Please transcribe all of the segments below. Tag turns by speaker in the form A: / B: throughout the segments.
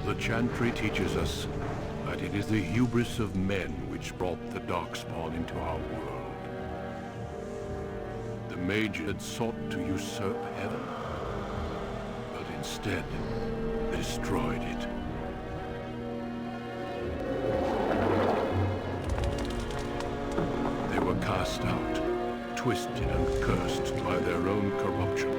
A: The Chantry teaches us that it is the hubris of men which brought the Darkspawn into our world. The mage had sought to usurp heaven, but instead destroyed it. They were cast out, twisted and cursed by their own corruption.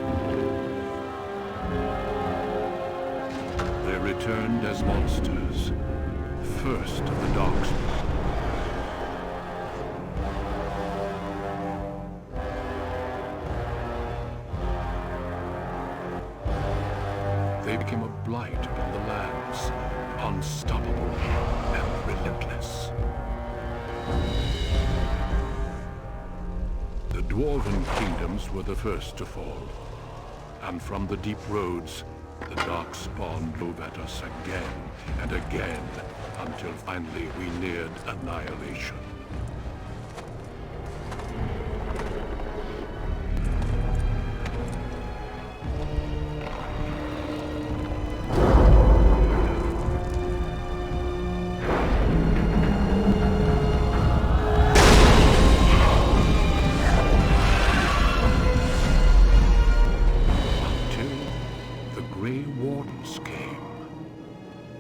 A: They returned as monsters, first of the Darkspawn. They became a blight upon the lands, unstoppable and relentless. The Dwarven kingdoms were the first to fall, and from the deep roads, the Darkspawn drove at us again and again, until finally we neared annihilation.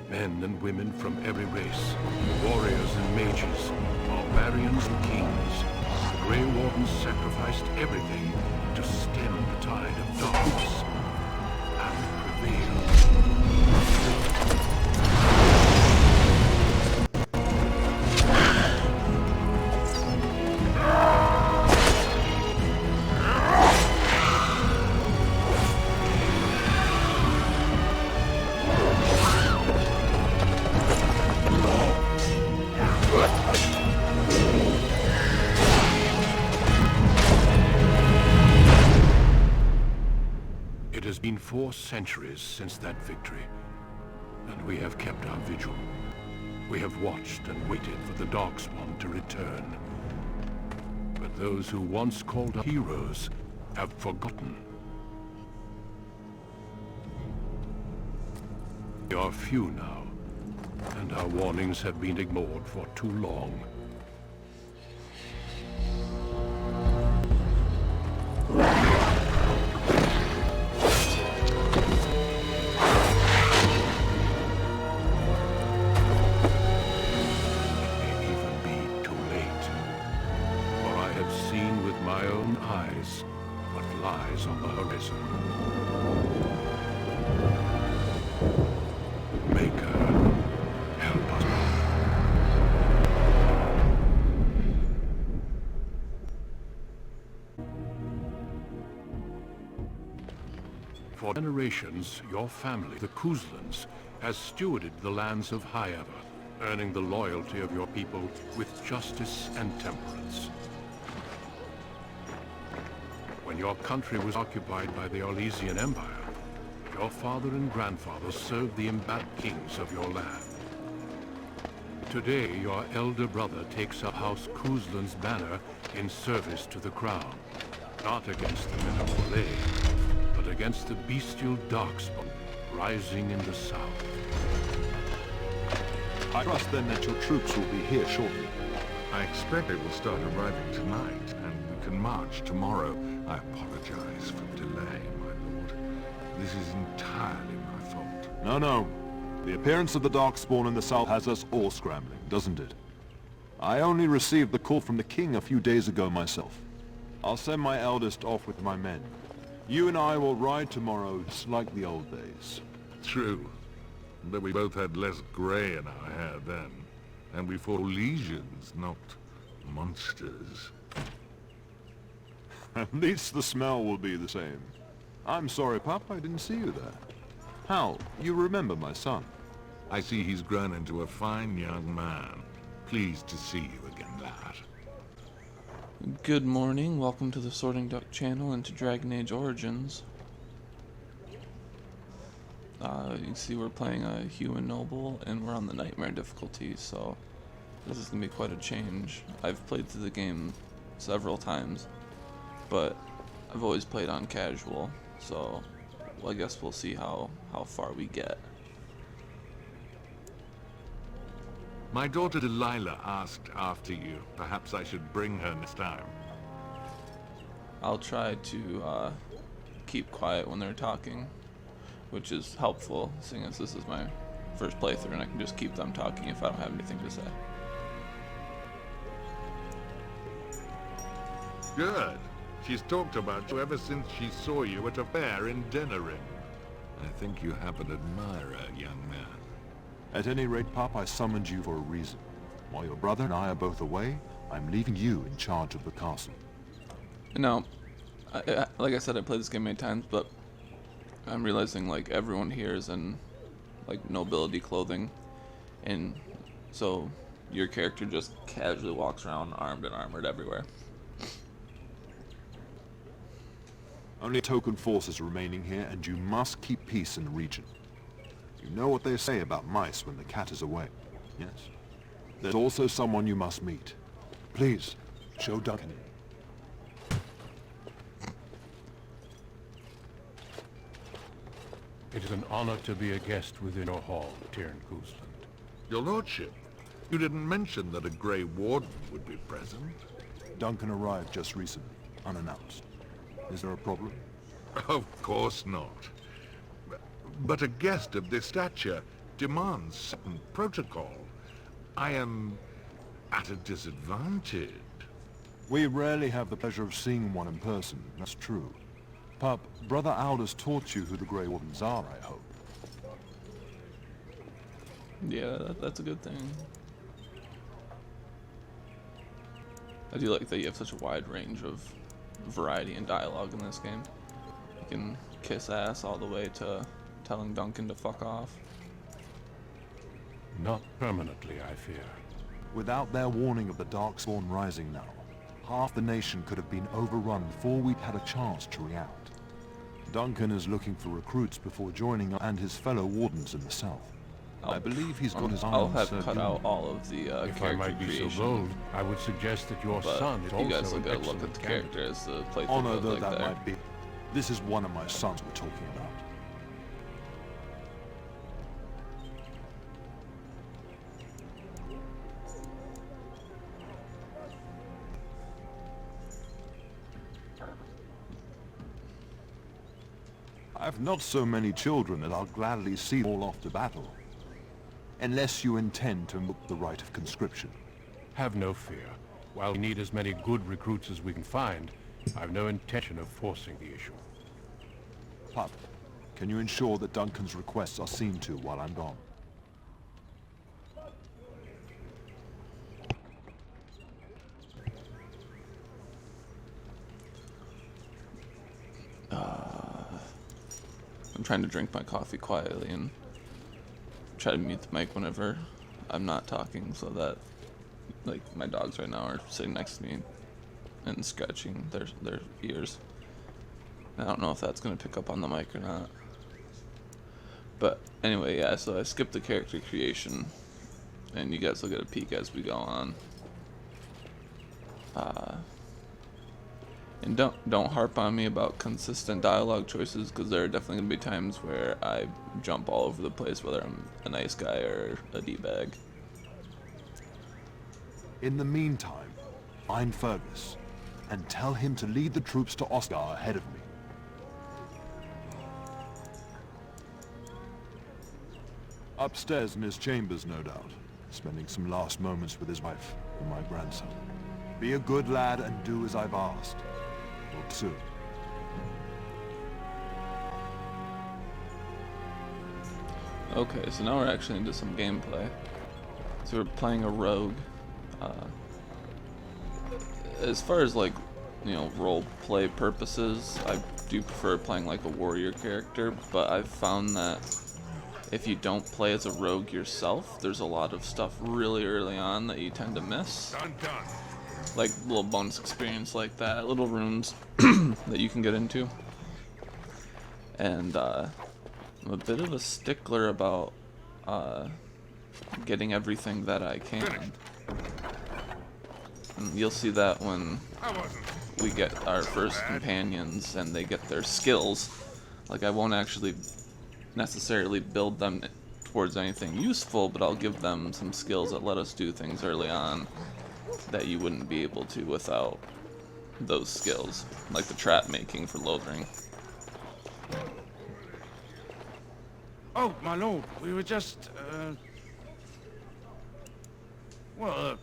A: Men and women from every race, warriors and mages, barbarians and kings. The Grey Wardens sacrificed everything to stem the tide of darkness and prevail. It has been 4 centuries since that victory, and we have kept our vigil. We have watched and waited for the Darkspawn to return. But those who once called us heroes have forgotten. We are few now, and our warnings have been ignored for too long. What lies on the horizon. Maker, help us. For generations, your family, the Cailan, has stewarded the lands of Highever, earning the loyalty of your people with justice and temperance. When your country was occupied by the Orlesian Empire, your father and grandfather served the embattled kings of your land. Today, your elder brother takes up House Cailan's banner in service to the crown, not against the men of Orlais, but against the bestial Darkspawn rising in the south.
B: I trust then that your troops will be here shortly.
C: I expect they will start arriving tonight, and we can march tomorrow. I apologize for the delay, my lord. This is entirely my fault.
B: No. The appearance of the Darkspawn in the south has us all scrambling, doesn't it? I only received the call from the king a few days ago myself. I'll send my eldest off with my men. You and I will ride tomorrow just like the old days.
C: True. But we both had less grey in our hair then. And we fought legions, not monsters.
B: At least the smell will be the same. I'm sorry, Pup, I didn't see you there. Hal, you remember my son?
C: I see he's grown into a fine young man. Pleased to see you again, lad.
D: Good morning, welcome to the Sorting Duck channel and to Dragon Age Origins. You can see we're playing a human noble and we're on the nightmare difficulty, so this is going to be quite a change. I've played through the game several times, but I've always played on casual, so I guess we'll see how far we get.
C: My daughter Delilah asked after you. Perhaps I should bring her next time.
D: I'll try to keep quiet when they're talking, which is helpful, seeing as this is my first playthrough and I can just keep them talking if I don't have anything to say.
C: Good. She's talked about you ever since she saw you at a fair in Dairren. I think you have an admirer, young man.
B: At any rate, Pop, I summoned you for a reason. While your brother and I are both away, I'm leaving you in charge of the castle.
D: Now, like I said, I played this game many times, but I'm realizing like everyone here is in like nobility clothing, and so your character just casually walks around armed and armored everywhere.
B: Only token forces remaining here, and you must keep peace in the region. You know what they say about mice when the cat is away, yes? There's also someone you must meet. Please, show Duncan.
A: It is an honor to be a guest within your hall, Dairren Gooseland.
C: Your lordship, you didn't mention that a Grey Warden would be present.
B: Duncan arrived just recently, unannounced. Is there a problem?
C: Of course not. But a guest of this stature demands certain protocol. I am at a disadvantage.
B: We rarely have the pleasure of seeing one in person, that's true. Pup, Brother Aldous taught you who the Grey Wardens are, I hope.
D: Yeah, that's a good thing. I do like that you have such a wide range of variety and dialogue in this game. You can kiss ass all the way to telling Duncan to fuck off.
A: Not permanently, I fear.
B: Without their warning of the Darkspawn rising now, half the nation could have been overrun before we'd had a chance to react. Duncan is looking for recruits before joining us and his fellow wardens in the south. I believe he's got his eye
D: I'll
B: on
D: have
B: Sir
D: cut
B: Gilmore.
D: out all of the
A: If I
D: character
A: might be
D: creation.
A: so bold, I would suggest that your
D: But
A: son is
D: you
A: also
D: guys will
A: an
D: get a look at
A: excellent
D: the
A: candidate.
D: character as the playthrough
B: Honor
D: goes
B: though
D: like
B: that
D: there.
B: might be. This is one of my sons we're talking about. I've not so many children that I'll gladly see all off to battle. Unless you intend to invoke the right of conscription.
A: Have no fear. While we need as many good recruits as we can find, I've no intention of forcing the issue.
B: Pup, can you ensure that Duncan's requests are seen to while I'm gone?
D: I'm trying to drink my coffee quietly and try to mute the mic whenever I'm not talking, so that like my dogs right now are sitting next to me and scratching their ears. I don't know if that's gonna pick up on the mic or not. But anyway, yeah, so I skipped the character creation and you guys will get a peek as we go on. And don't harp on me about consistent dialogue choices, because there are definitely going to be times where I jump all over the place, whether I'm a nice guy or a D-bag.
B: In the meantime, find Fergus, and tell him to lead the troops to Ostagar ahead of me. Upstairs in his chambers, no doubt, spending some last moments with his wife and my grandson. Be a good lad and do as I've asked. Or soon.
D: Okay, so now we're actually into some gameplay. So we're playing a rogue. As far as like, you know, role play purposes, I do prefer playing like a warrior character, but I've found that if you don't play as a rogue yourself, there's a lot of stuff really early on that you tend to miss.
C: Done.
D: Like little bonus experience like that, little runes that you can get into. And I'm a bit of a stickler about getting everything that I can. And you'll see that when we get our first companions and they get their skills. Like I won't actually necessarily build them towards anything useful, but I'll give them some skills that let us do things early on that you wouldn't be able to without those skills, like the trap making for lothering.
E: Oh, my lord, we were just, well,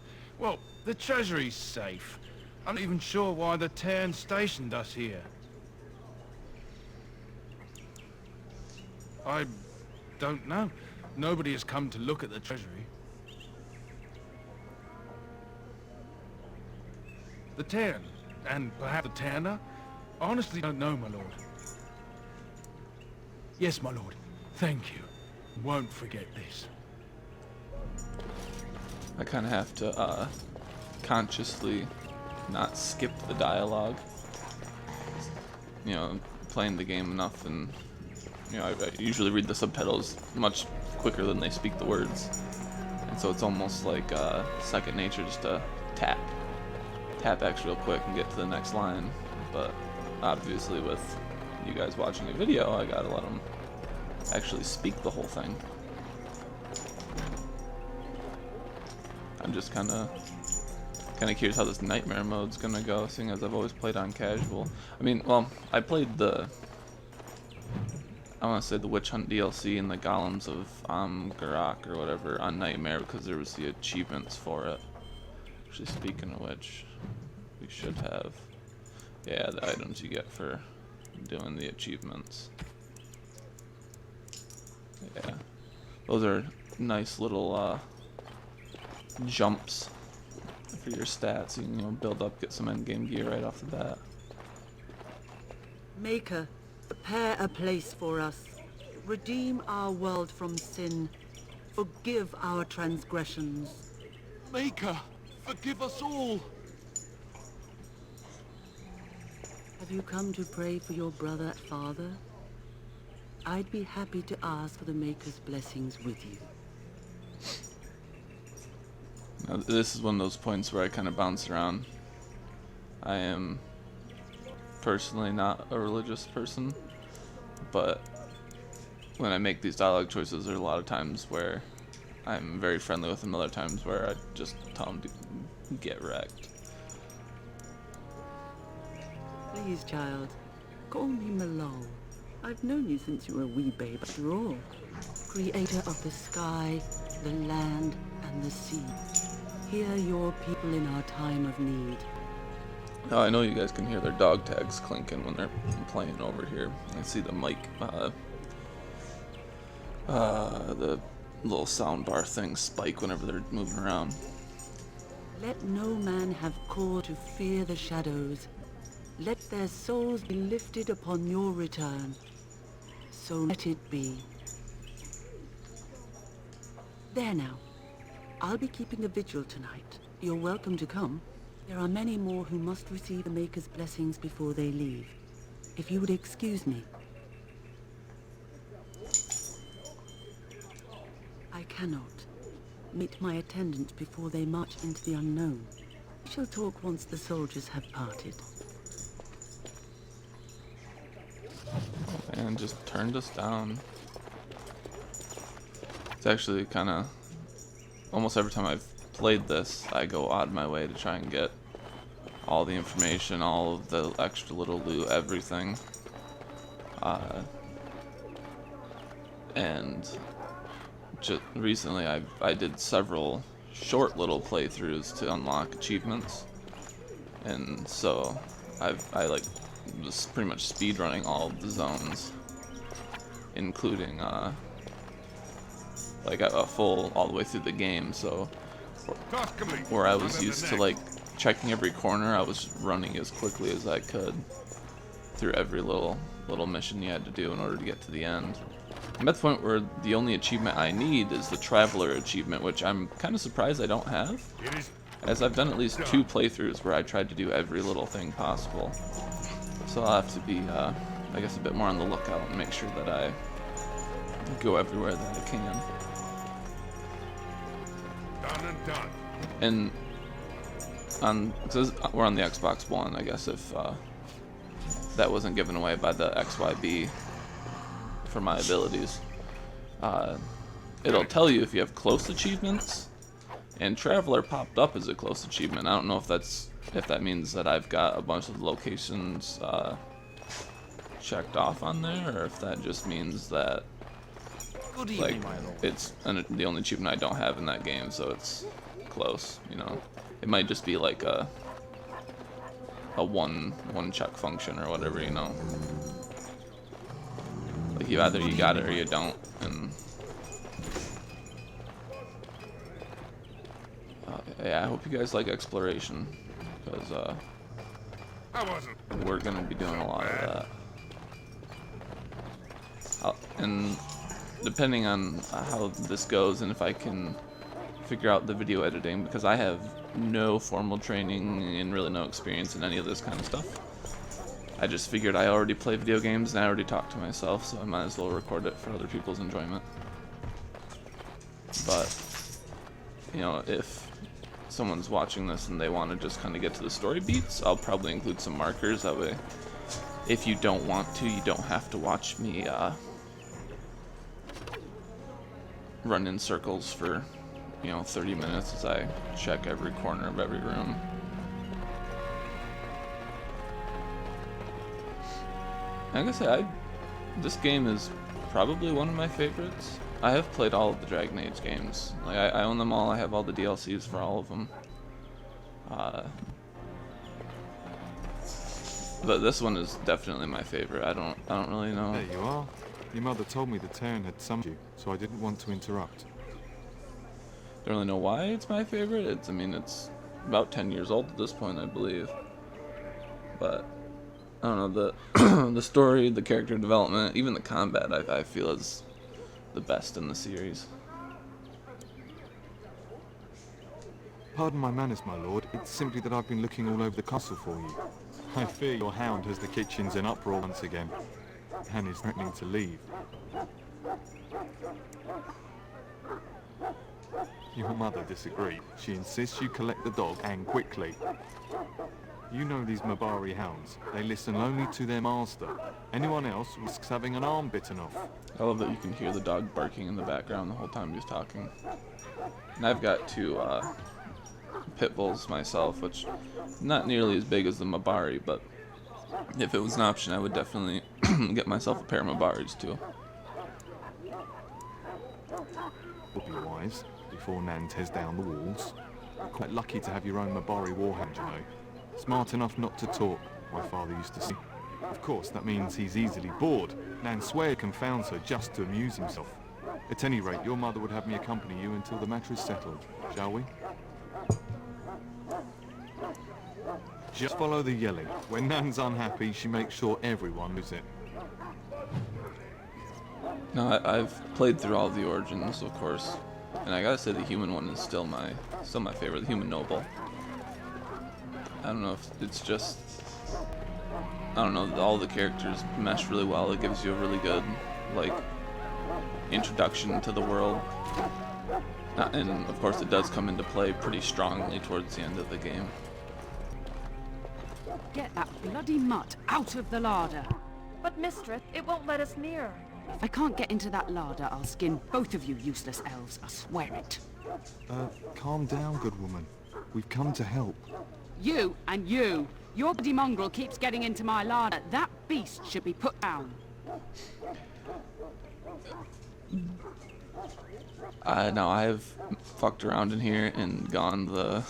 E: the treasury's safe. I'm not even sure why the Dairren stationed us here. I don't know. Nobody has come to look at the treasury. The Dairren, and perhaps the Dairren? I honestly don't know, my lord. Yes, my lord. Thank you. Won't forget this.
D: I kind of have to consciously not skip the dialogue. You know, playing the game enough, and you know, I usually read the subtitles much quicker than they speak the words, and so it's almost like second nature just to tap X real quick and get to the next line. But obviously, with you guys watching a video, I gotta let them actually speak the whole thing. I'm just kind of curious how this nightmare mode's gonna go, seeing as I've always played on casual. I mean, well, I played the, I want to say the Witch Hunt DLC and the Golems of Garak or whatever on Nightmare because there was the achievements for it. Actually, speaking of which, we should have, yeah, the items you get for doing the achievements. Yeah, those are nice little jumps for your stats. You can, you know, build up, get some endgame gear right off the bat.
F: Maker, prepare a place for us. Redeem our world from sin. Forgive our transgressions.
B: Maker, forgive us all!
F: Have you come to pray for your brother, father? I'd be happy to ask for the Maker's blessings with you.
D: Now, this is one of those points where I kind of bounce around. I am personally not a religious person, but when I make these dialogue choices, there are a lot of times where I'm very friendly with them, other times where I just tell them to get wrecked.
F: Please, child, call me Malone. I've known you since you were a wee babe after all. Creator of the sky, the land, and the sea. Hear your people in our time of need.
D: Now, I know you guys can hear their dog tags clinking when they're playing over here. I see the mic, the little soundbar thing spike whenever they're moving around.
F: Let no man have cause to fear the shadows. Let their souls be lifted upon your return. So let it be. There now. I'll be keeping a vigil tonight. You're welcome to come. There are many more who must receive the Maker's blessings before they leave. If you would excuse me. I cannot. Meet my attendants before they march into the unknown. We shall talk once the soldiers have parted.
D: And just turned us down. It's actually kind of, almost every time I've played this, I go out of my way to try and get all the information, all of the extra little loot, everything. And just recently I did several short little playthroughs to unlock achievements, and so I like was pretty much speedrunning all of the zones, including like a full all the way through the game. So where I was used to like checking every corner, I was running as quickly as I could through every little mission you had to do in order to get to the end. I'm at the point where the only achievement I need is the Traveler achievement, which I'm kind of surprised I don't have, as I've done at least 2 playthroughs where I tried to do every little thing possible. So I'll have to be, I guess, a bit more on the lookout and make sure that I go everywhere that I can.
C: Done and done.
D: And so we're on the Xbox One, I guess, if that wasn't given away by the XYB for my abilities. it'll tell you if you have close achievements, and Traveler popped up as a close achievement. I don't know if that means that I've got a bunch of locations checked off on there, or if that just means that like it's the only achievement I don't have in that game, so it's close. You know, it might just be like a one check function or whatever. You know, like either you got it or you don't, and yeah, I hope you guys like exploration, because we're gonna be doing a lot of that. And depending on how this goes, and if I can figure out the video editing, because I have no formal training and really no experience in any of this kind of stuff. I just figured I already play video games and I already talk to myself, so I might as well record it for other people's enjoyment. But, you know, if someone's watching this and they want to just kind of get to the story beats, I'll probably include some markers. That way, if you don't want to, you don't have to watch me run in circles for, 30 minutes as I check every corner of every room. Like I said, this game is probably one of my favorites. I have played all of the Dragon Age games. Like I own them all. I have all the DLCs for all of them. But this one is definitely my favorite. I don't really know.
G: There you are. Your mother told me the Dairren had summoned you, so I didn't want to interrupt.
D: Don't really know why it's my favorite. It's about 10 years old at this point, I believe. But I don't know, the story, the character development, even the combat, I feel is the best in the series.
G: Pardon my manners, my lord. It's simply that I've been looking all over the castle for you. I fear your hound has the kitchens in uproar once again, and is threatening to leave. Your mother disagreed. She insists you collect the dog, and quickly. You know these Mabari hounds. They listen only to their master. Anyone else risks having an arm bitten off.
D: I love that you can hear the dog barking in the background the whole time he's talking. And I've got two pit bulls myself, which not nearly as big as the Mabari, but if it was an option, I would definitely get myself a pair of Mabaris too.
G: Would be wise, before Nan tears down the walls. You're quite lucky to have your own Mabari warhound, you know. Smart enough not to talk, my father used to say. Of course, that means he's easily bored. Nan swears confounds her just to amuse himself. At any rate, your mother would have me accompany you until the matter is settled, shall we? Just follow the yelling. When Nan's unhappy, she makes sure everyone knows it.
D: No, I've played through all the Origins, of course, and I gotta say the human one is still my favorite, the human noble. I don't know if it's just, I don't know, all the characters mesh really well. It gives you a really good, like, introduction to the world. And of course it does come into play pretty strongly towards the end of the game.
H: Get that bloody mutt out of the larder.
I: But mistress, it won't let us near.
H: If I can't get into that larder, I'll skin both of you useless elves, I swear it.
G: Calm down, good woman. We've come to help.
H: You and you. Your bloody mongrel keeps getting into my larder. That beast should be put down.
D: Now I've fucked around in here and gone the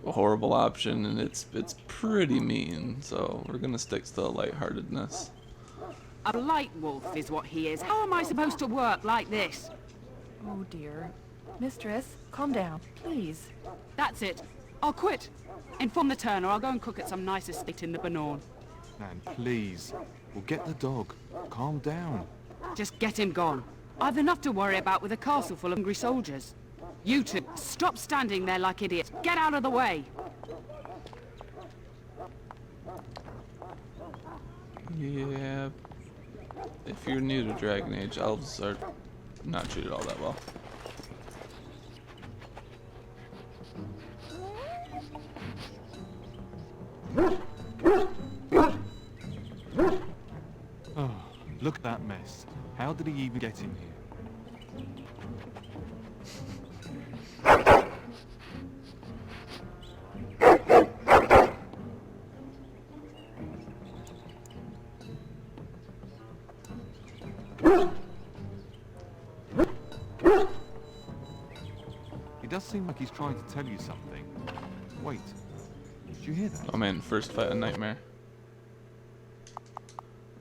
D: horrible option, and it's pretty mean, so we're gonna stick to the lightheartedness.
H: A light wolf is what he is. How am I supposed to work like this?
I: Oh dear. Mistress, calm down, please.
H: That's it. I'll quit. Inform the turner. I'll go and cook at some nice estate in the Banorn.
G: Nan, please. We'll get the dog. Calm down.
H: Just get him gone. I've enough to worry about with a castle full of hungry soldiers. You two, stop standing there like idiots. Get out of the way.
D: Yeah, if you're new to Dragon Age, elves are not treated all that well.
G: Oh, look at that mess. How did he even get in here? It does seem like he's trying to tell you something. Wait, did you hear that?
D: Oh man, first fight a nightmare.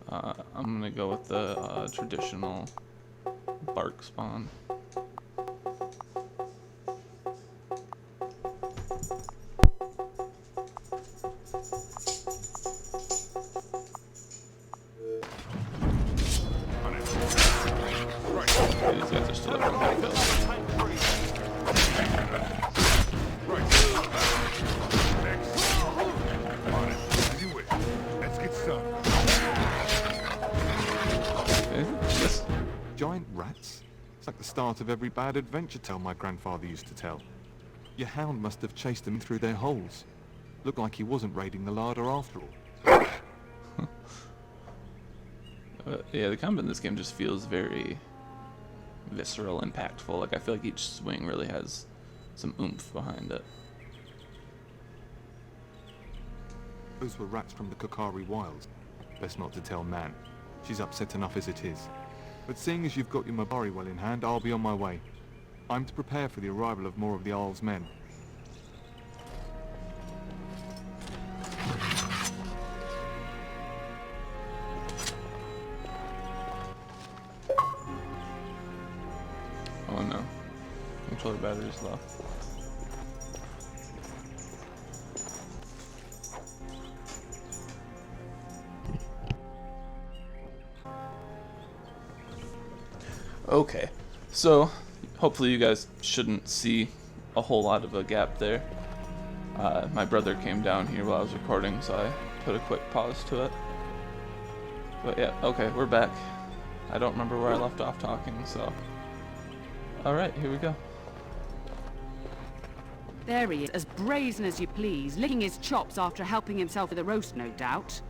D: I'm gonna go with the traditional bark spawn. Okay, these guys are still having high kills.
G: Giant rats? It's like the start of every bad adventure tale my grandfather used to tell. Your hound must have chased them through their holes. Looked like he wasn't raiding the larder after all.
D: Yeah, the combat in this game just feels very visceral, impactful. Like, I feel like each swing really has some oomph behind it.
G: Those were rats from the Kokari Wilds. Best not to tell Nan. She's upset enough as it is. But seeing as you've got your Mabari well in hand, I'll be on my way. I'm to prepare for the arrival of more of the Isle's men.
D: Oh no. Controller battery's low. Okay, so hopefully you guys shouldn't see a whole lot of a gap there. My brother came down here while I was recording, so I put a quick pause to it. But yeah, okay, we're back. I don't remember where I left off talking, so... Alright, here we go.
H: There he is, as brazen as you please, licking his chops after helping himself with a roast, no doubt.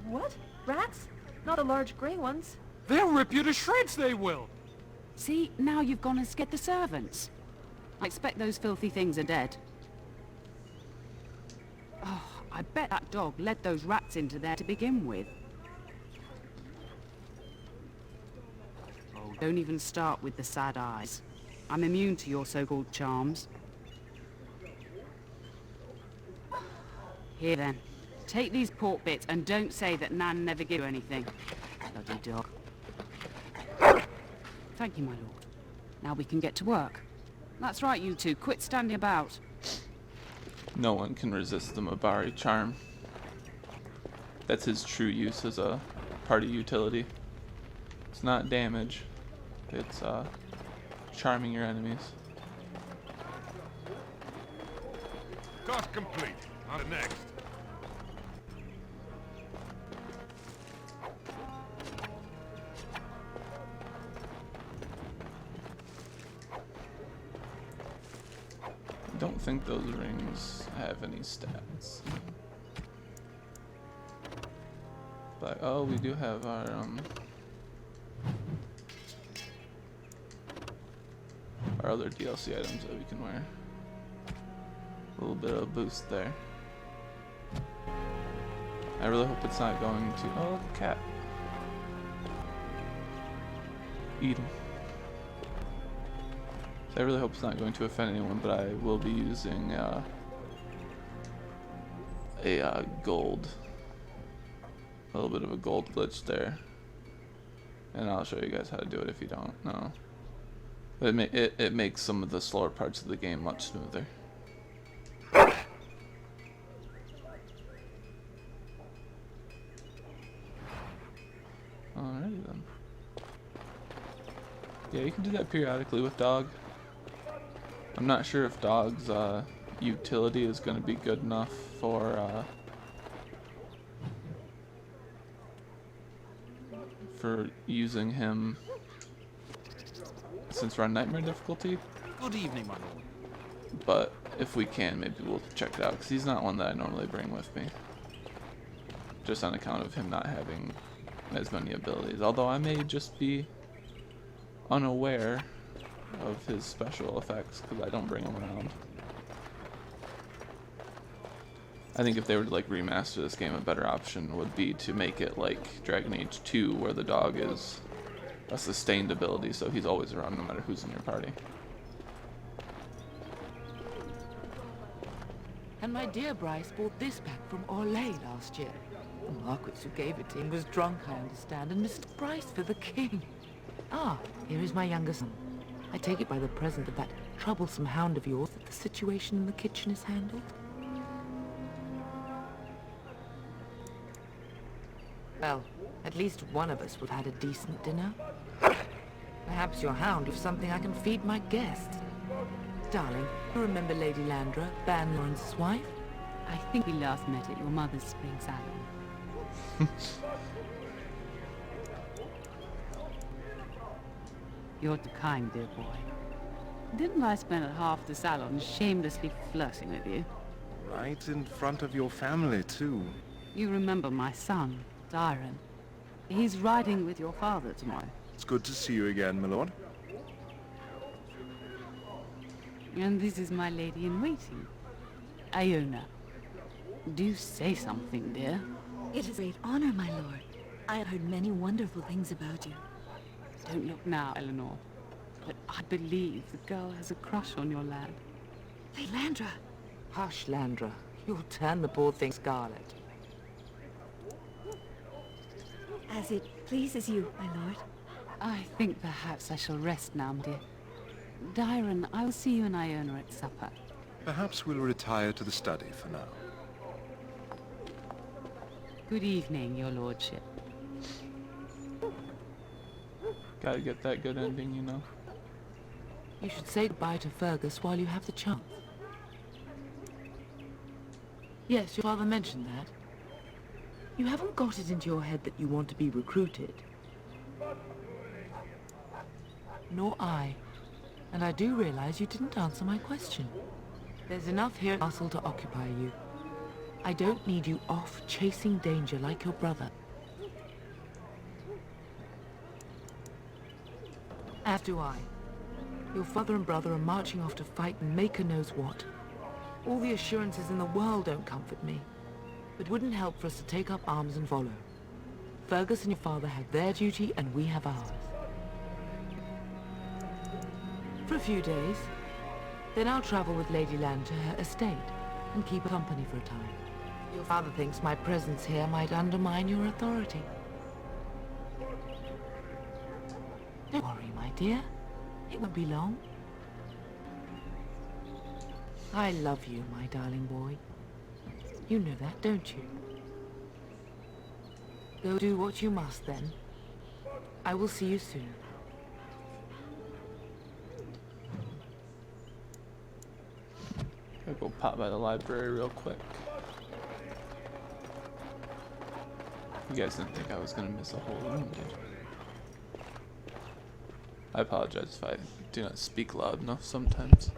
I: What? Rats? Not the large grey ones.
E: They'll rip you to shreds, they will!
H: See, now you've gone and scared the servants. I expect those filthy things are dead. Oh, I bet that dog led those rats into there to begin with. Oh, don't even start with the sad eyes. I'm immune to your so-called charms. Here then, take these pork bits and don't say that Nan never gave you anything. Bloody dog. Thank you, my lord. Now we can get to work. That's right, you two. Quit standing about.
D: No one can resist the Mabari charm. That's his true use as a party utility. It's not damage. It's charming your enemies.
C: Task complete. On to next.
D: I don't think those rings have any stats. But oh, we do have our other DLC items that we can wear. A little bit of a boost there. I really hope it's not going to... Oh, cat. Eat him. So I really hope it's not going to offend anyone, but I will be using a gold. A little bit of a gold glitch there. And I'll show you guys how to do it if you don't know. But it makes some of the slower parts of the game much smoother. Alrighty then. Yeah, you can do that periodically with dog. I'm not sure if dog's utility is going to be good enough for using him since we're on nightmare difficulty.
E: Good evening, my lord.
D: But if we can, maybe we'll check it out, because he's not one that I normally bring with me. Just on account of him not having as many abilities. Although I may just be unaware of his special effects because I don't bring them around. I think if they were to like remaster this game, a better option would be to make it like Dragon Age 2, where the dog is a sustained ability, so he's always around no matter who's in your party.
J: And my dear Bryce bought this back from Orlais last year. The Marquis who gave it to him was drunk, I understand, and mistook Bryce for the king. Ah, here is my younger son. I take it by the present that troublesome hound of yours that the situation in the kitchen is handled. Well, at least one of us would have had a decent dinner. Perhaps your hound is something I can feed my guests. Darling, you remember Lady Landra, Ban Lawrence's wife?
H: I think we last met at your mother's spring salon. You're too kind, dear boy. Didn't I spend half the salon shamelessly flirting with you?
E: Right in front of your family, too.
H: You remember my son, Dairren. He's riding with your father tomorrow.
E: It's good to see you again, my lord.
H: And this is my lady-in-waiting, Iona. Do say something, dear.
K: It is a great honor, my lord. I have heard many wonderful things about you.
H: Don't look now, Eleanor. But I believe the girl has a crush on your lad.
K: Lady Landra.
J: Hush, Landra. You'll turn the poor thing scarlet.
K: As it pleases you, my lord.
H: I think perhaps I shall rest now, dear. Dairren, I will see you and Iona at supper.
E: Perhaps we'll retire to the study for now.
H: Good evening, your lordship.
D: Gotta get that good ending, you know.
J: You should say goodbye to Fergus while you have the chance. Yes, your father mentioned that. You haven't got it into your head that you want to be recruited. Nor I. And I do realize you didn't answer my question. There's enough here at the castle to occupy you. I don't need you off chasing danger like your brother. As do I. Your father and brother are marching off to fight Maker knows what. All the assurances in the world don't comfort me. It wouldn't help for us to take up arms and follow. Fergus and your father have their duty and we have ours. For a few days. Then I'll travel with Lady Land to her estate and keep her company for a time. Your father thinks my presence here might undermine your authority. Don't worry, my dear. It won't be long. I love you, my darling boy. You know that, don't you? Go do what you must, then. I will see you soon.
D: Gotta go pop by the library real quick. You guys didn't think I was gonna miss a whole room, did you? I apologize if I do not speak loud enough sometimes.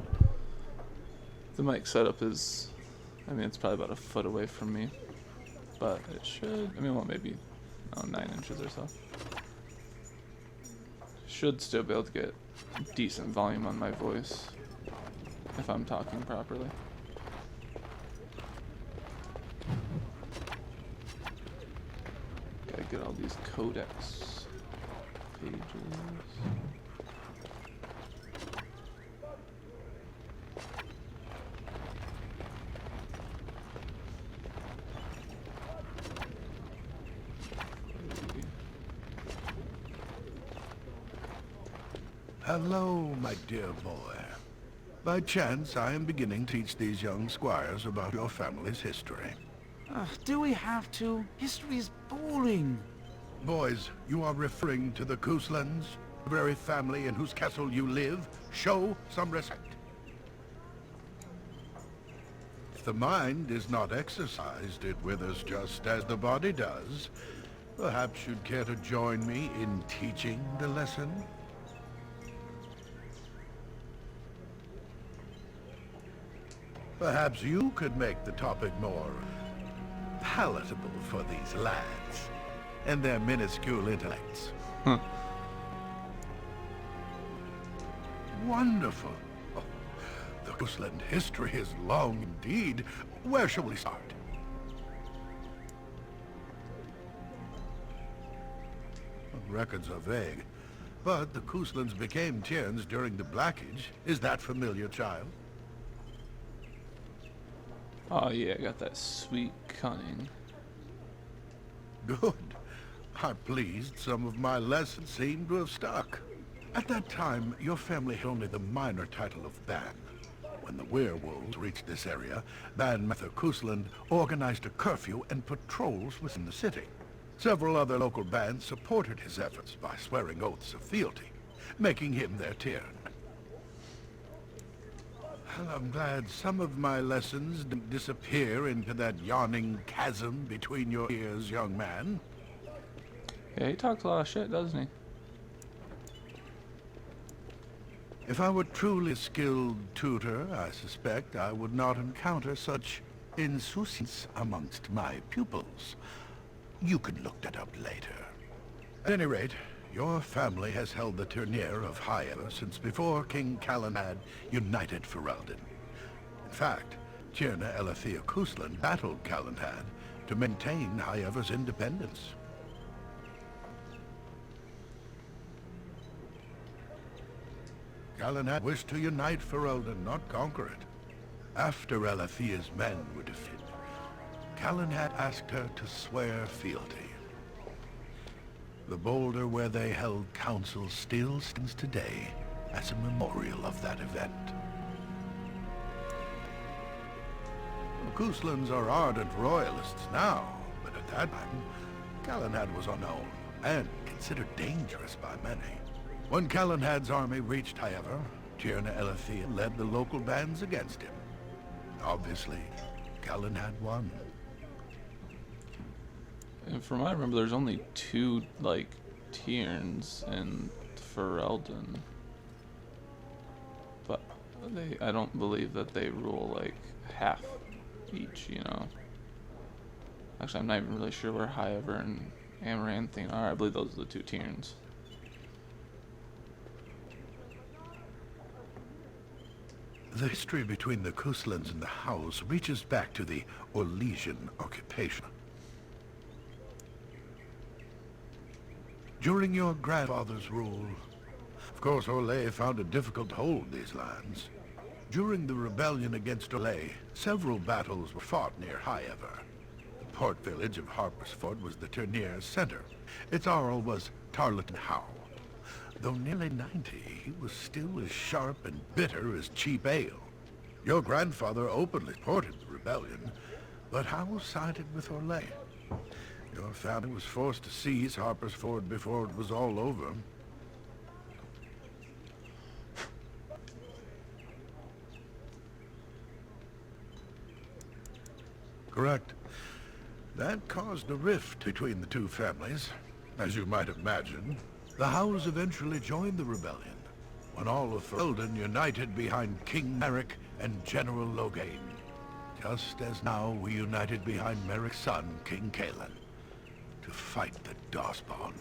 D: The mic setup is, I mean, it's probably about a foot away from me, but it should, I mean, well, maybe 9 inches or so. Should still be able to get decent volume on my voice if I'm talking properly. Gotta get all these codex pages.
L: Hello, my dear boy. By chance, I am beginning to teach these young squires about your family's history.
E: Do we have to? History is boring.
L: Boys, you are referring to the Couslands, the very family in whose castle you live. Show some respect. If the mind is not exercised, it withers just as the body does. Perhaps you'd care to join me in teaching the lesson? Perhaps you could make the topic more palatable for these lads and their minuscule intellects. wonderful. Oh, the Coastland history is long indeed. Where shall we start? Records are vague, but the Coastlands became Tierns during the Blackage. Is that familiar, child?
D: Oh yeah, I got that sweet cunning.
L: Good. I'm pleased some of my lessons seem to have stuck. At that time, your family had only the minor title of Ban. When the werewolves reached this area, Ban Mather Coastland organized a curfew and patrols within the city. Several other local bands supported his efforts by swearing oaths of fealty, making him their Tiern. I'm glad some of my lessons didn't disappear into that yawning chasm between your ears, young man.
D: Yeah, he talks a lot of shit, doesn't he?
L: If I were truly a skilled tutor, I suspect I would not encounter such insouciance amongst my pupils. You can look that up later. At any rate, your family has held the Tournure of Highever since before King Cailan had united Ferelden. In fact, Tierna Elethea Coastland battled Cailan to maintain Highever's independence. Cailan wished to unite Ferelden, not conquer it. After Elethea's men were defeated, Cailan asked her to swear fealty. The boulder where they held council still stands today as a memorial of that event. The Coastlands are ardent royalists now, but at that time, Cailan was unknown and considered dangerous by many. When Cailan's army reached Highever, Tierna Elethea led the local bands against him. Obviously, Cailan won.
D: And from what I remember, there's only 2, like, Tierns in Ferelden. But I don't believe that they rule, like, half each, you know. Actually, I'm not even really sure where Highever and Amaranthine are. I believe those are the 2 Tierns.
L: The history between the Coastlands and the House reaches back to the Orlesian occupation. During your grandfather's rule, of course, Orlais found it difficult to hold these lands. During the rebellion against Orlais, several battles were fought near Highever. The port village of Harpersford was the Tournire's center. Its Arl was Tarleton Howe. Though nearly 90, he was still as sharp and bitter as cheap ale. Your grandfather openly supported the rebellion, but Howe sided with Orlais. Your family was forced to seize Harpersford before it was all over. Correct. That caused a rift between the two families, as you might imagine. The Howes eventually joined the rebellion, when all of Ferelden united behind King Merrick and General Logain, just as now we united behind Merrick's son, King Cailan, to fight the Darkspawn.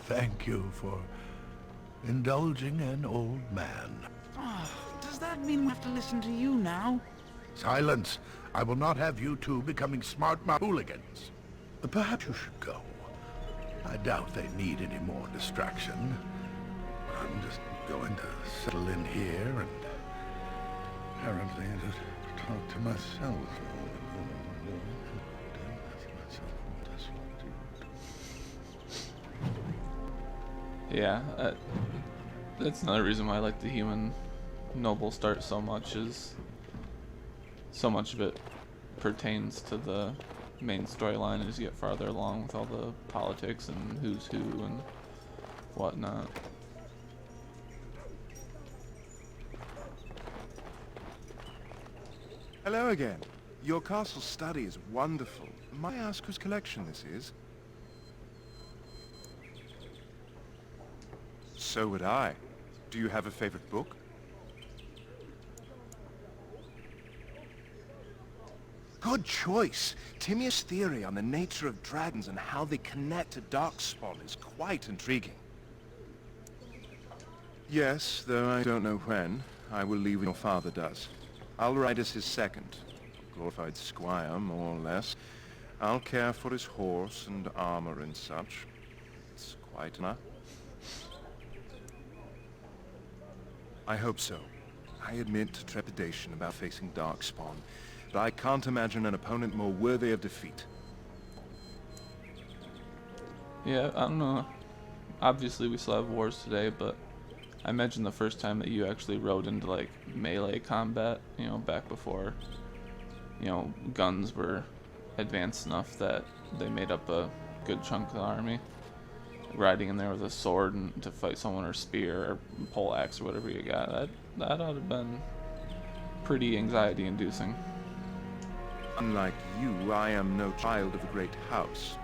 L: Thank you for indulging an old man.
E: Oh, does that mean we have to listen to you now?
L: Silence! I will not have you two becoming smart-mouth hooligans. Perhaps you should go. I doubt they need any more distraction. I'm just going to settle in here and apparently just talk to myself.
D: Yeah, that's another reason why I like the human noble start so much, is so much of it pertains to the main storyline as you get farther along with all the politics and who's who and whatnot.
M: Hello again. Your castle study is wonderful. May I ask whose collection this is? So would I. Do you have a favorite book? Good choice. Timia's theory on the nature of dragons and how they connect to Darkspawn is quite intriguing. Yes, though I don't know when. I will leave when your father does. I'll ride as his second. A glorified squire, more or less. I'll care for his horse and armor and such. It's quite enough. I hope so. I admit trepidation about facing Darkspawn, but I can't imagine an opponent more worthy of defeat.
D: Yeah, I don't know. Obviously, we still have wars today, but I imagine the first time that you actually rode into like melee combat, you know, back before, you know, guns were advanced enough that they made up a good chunk of the army. Riding in there with a sword and to fight someone, or spear or pole axe or whatever you got, that ought to have been pretty anxiety-inducing.
M: Unlike you, I am no child of a great house.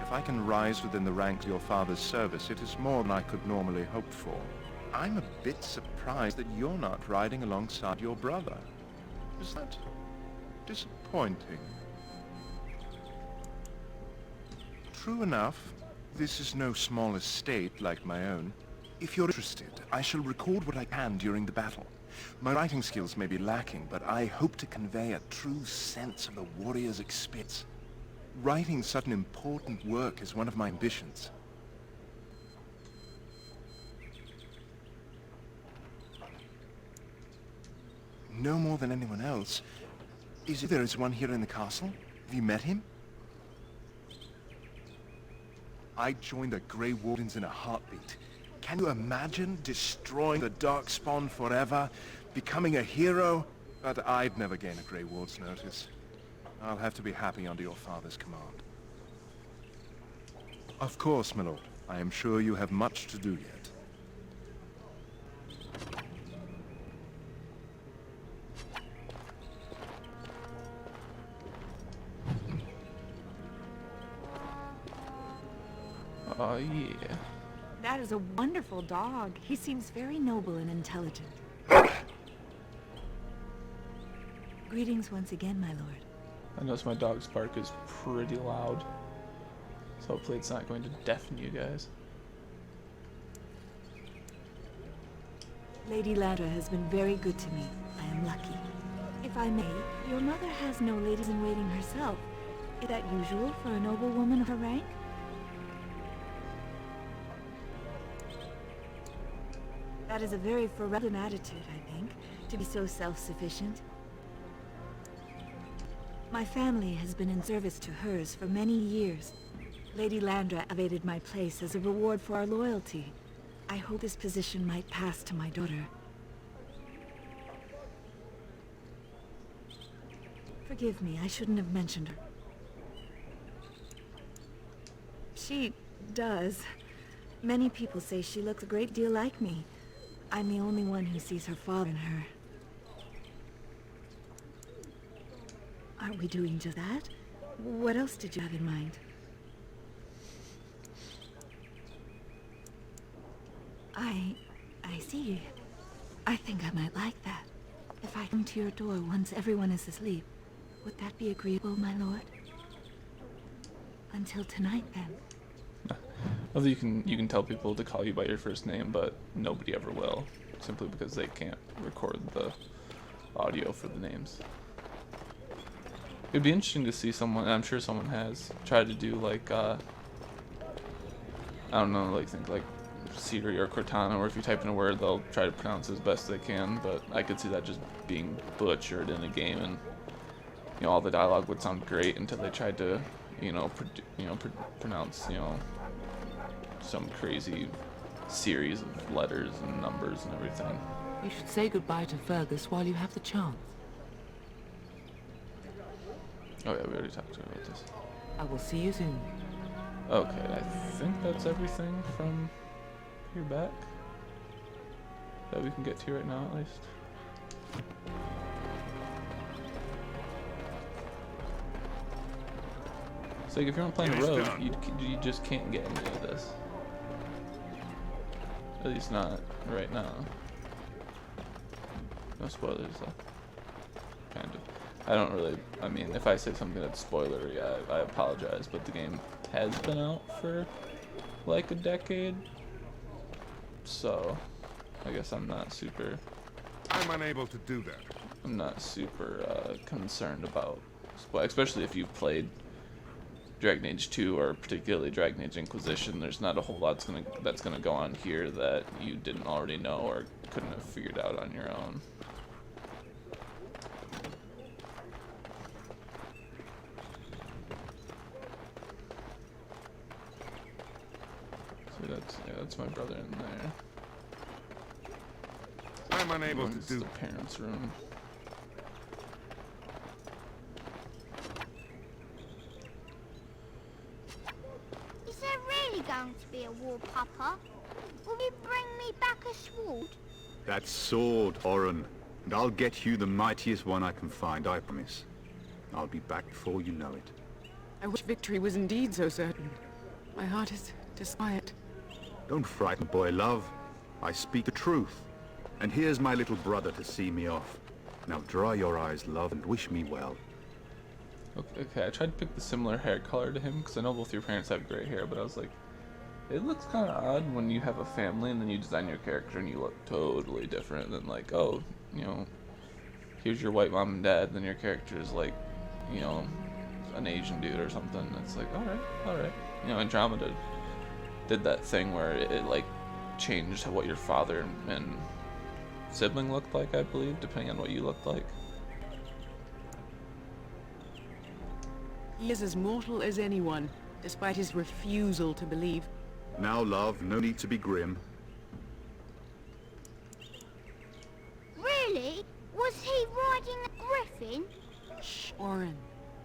M: If I can rise within the ranks of your father's service, it is more than I could normally hope for. I'm a bit surprised that you're not riding alongside your brother. Is that disappointing? True enough, this is no small estate like my own. If you're interested, I shall record what I can during the battle. My writing skills may be lacking, but I hope to convey a true sense of the warrior's experience. Writing such an important work is one of my ambitions. No more than anyone else. There is one here in the castle? Have you met him? I'd join the Grey Wardens in a heartbeat. Can you imagine destroying the Darkspawn forever? Becoming a hero? But I'd never gain a Grey Ward's notice. I'll have to be happy under your father's command. Of course, my lord. I am sure you have much to do yet.
D: Oh, yeah.
K: That is a wonderful dog. He seems very noble and intelligent. Greetings once again, my lord.
D: I notice my dog's bark is pretty loud, so hopefully it's not going to deafen you guys.
K: Lady Landra has been very good to me. I am lucky. If I may, your mother has no ladies-in-waiting herself. Is that usual for a noble woman of her rank? That is a very Ferelden attitude, I think, to be so self-sufficient. My family has been in service to hers for many years. Lady Landra evaded my place as a reward for our loyalty. I hope this position might pass to my daughter. Forgive me, I shouldn't have mentioned her. She does. Many people say she looks a great deal like me. I'm the only one who sees her father in her. Aren't we doing just that? What else did you have in mind? I see. I think I might like that. If I come to your door once everyone is asleep, would that be agreeable, my lord? Until tonight, then.
D: Although you can tell people to call you by your first name, but nobody ever will, simply because they can't record the audio for the names. It'd be interesting to see someone, and I'm sure someone has, try to do like, I don't know, like think like Siri or Cortana, or if you type in a word, they'll try to pronounce it as best they can, but I could see that just being butchered in a game, and you know, all the dialogue would sound great until they tried to, pronounce, some crazy series of letters and numbers and everything.
J: You should say goodbye to Fergus while you have the chance.
D: Oh yeah, we already talked about this.
J: I will see you soon.
D: Okay, I think that's everything from here back that we can get to right now, at least. So like, if you're not playing a rogue, you just can't get into this. At least not right now. No spoilers though. Kind of. I don't really, I mean, if I say something that's spoilery, I apologize, but the game has been out for like a decade. So, I guess I'm not super...
C: I'm unable to do that.
D: I'm not super concerned about... Well, especially if you've played Dragon Age 2 or particularly Dragon Age Inquisition, there's not a whole lot that's gonna go on here that you didn't already know or couldn't have figured out on your own. See, that's my brother in there.
C: I'm unable to do
D: the parents' room.
N: Is there really going to be a war, Papa? Will you bring me back a sword?
O: That sword, Oren. And I'll get you the mightiest one I can find, I promise. I'll be back before you know it.
H: I wish victory was indeed so certain. My heart is disquiet.
O: Don't frighten, boy, love. I speak the truth. And here's my little brother to see me off. Now dry your eyes, love, and wish me well.
D: Okay, I tried to pick the similar hair color to him, because I know both your parents have gray hair, but I was like, it looks kind of odd when you have a family and then you design your character and you look totally different than like, oh, you know, here's your white mom and dad, then your character is like, you know, an Asian dude or something. It's like, alright. You know, Andromeda did that thing where it like changed what your father and sibling looked like, I believe, depending on what you looked like.
H: He is as mortal as anyone, despite his refusal to believe.
O: Now, love, no need to be grim.
N: Really? Was he riding a griffin?
H: Shh, Oren.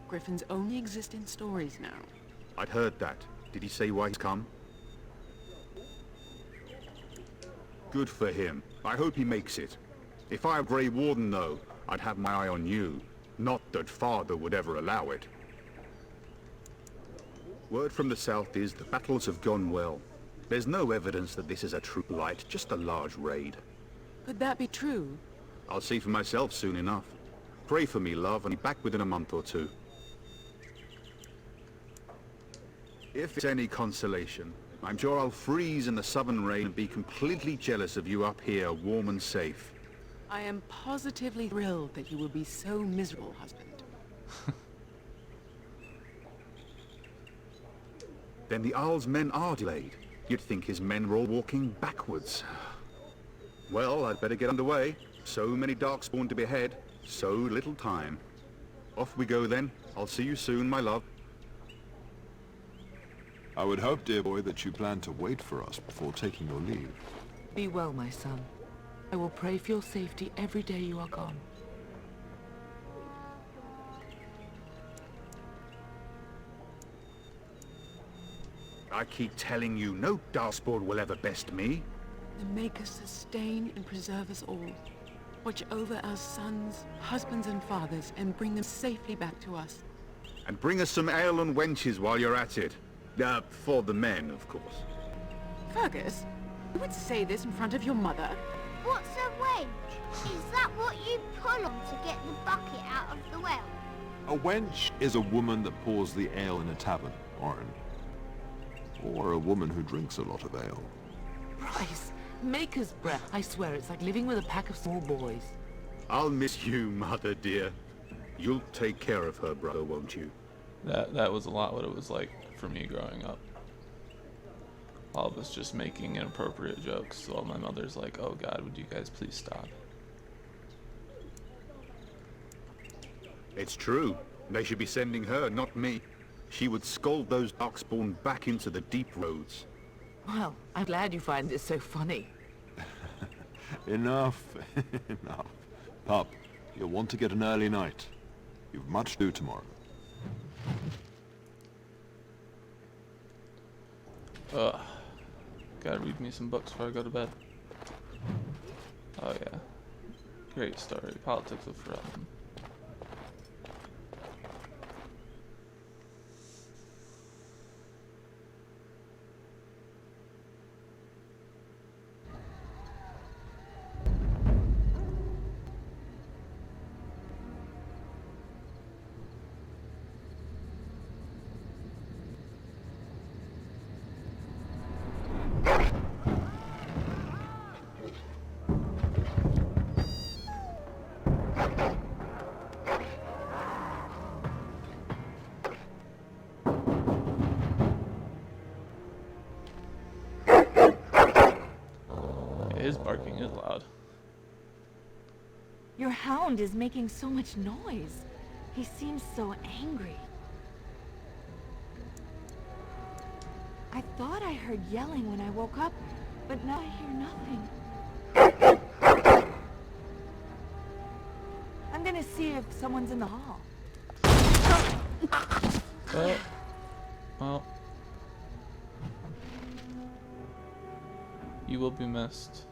H: Griffins only exist in stories now.
O: I'd heard that. Did he say why he's come? Good for him. I hope he makes it. If I were Grey Warden, though, I'd have my eye on you. Not that Father would ever allow it. Word from the south is the battles have gone well. There's no evidence that this is a true light, just a large raid.
H: Could that be true?
O: I'll see for myself soon enough. Pray for me, love, and be back within a month or two. If it's any consolation, I'm sure I'll freeze in the southern rain and be completely jealous of you up here, warm and safe.
H: I am positively thrilled that you will be so miserable, husband.
O: Then the Isle's men are delayed. You'd think his men were all walking backwards. Well, I'd better get underway. So many Darkspawn to behead, so little time. Off we go then. I'll see you soon, my love.
B: I would hope, dear boy, that you plan to wait for us before taking your leave.
J: Be well, my son. I will pray for your safety every day you are gone.
O: I keep telling you, no Darkspawn will ever best me.
H: The Maker sustain and preserve us all. Watch over our sons, husbands and fathers, and bring them safely back to us.
O: And bring us some ale and wenches while you're at it. For the men, of course.
H: Fergus, you would say this in front of your mother?
N: What's a wench? Is that what you pull on to get the bucket out of the well?
B: A wench is a woman that pours the ale in a tavern, Oren. Or a woman who drinks a lot of ale.
J: Bryce, Maker's breath. I swear it's like living with a pack of small boys.
O: I'll miss you, mother dear. You'll take care of her, brother, won't you?
D: That was a lot what it was like for me growing up. Aldous just making inappropriate jokes while my mother's like, oh god, would you guys please stop?
O: It's true. They should be sending her, not me. She would scold those Darkspawn back into the deep roads.
J: Well, I'm glad you find this so funny.
B: Enough. Enough. Pup, you'll want to get an early night. You've much to do tomorrow.
D: Gotta read me some books before I go to bed. Oh yeah. Great story. Politics of Ferelden. his barking is loud.
K: Your hound is making so much noise. He seems so angry. I thought I heard yelling when I woke up, but now I hear nothing. I'm gonna see if someone's in the hall.
D: Well. You will be missed.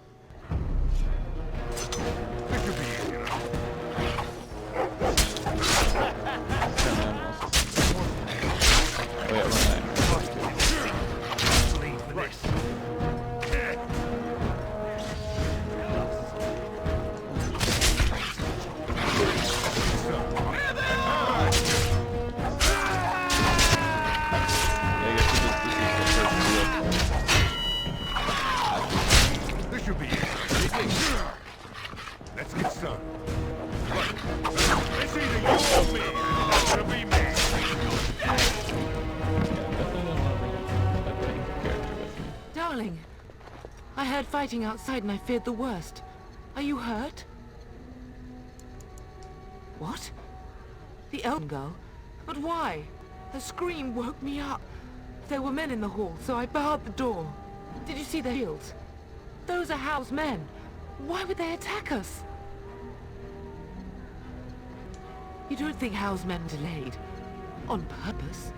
L: Let's get started. It's either you or me. That's gonna be me.
J: Darling, I heard fighting outside and I feared the worst. Are you hurt? What? The elven girl? But why? Her scream woke me up. There were men in the hall, so I barred the door. Did you see their shields? Those are Hal's men. Why would they attack us? You don't think Hal's men delayed? On purpose?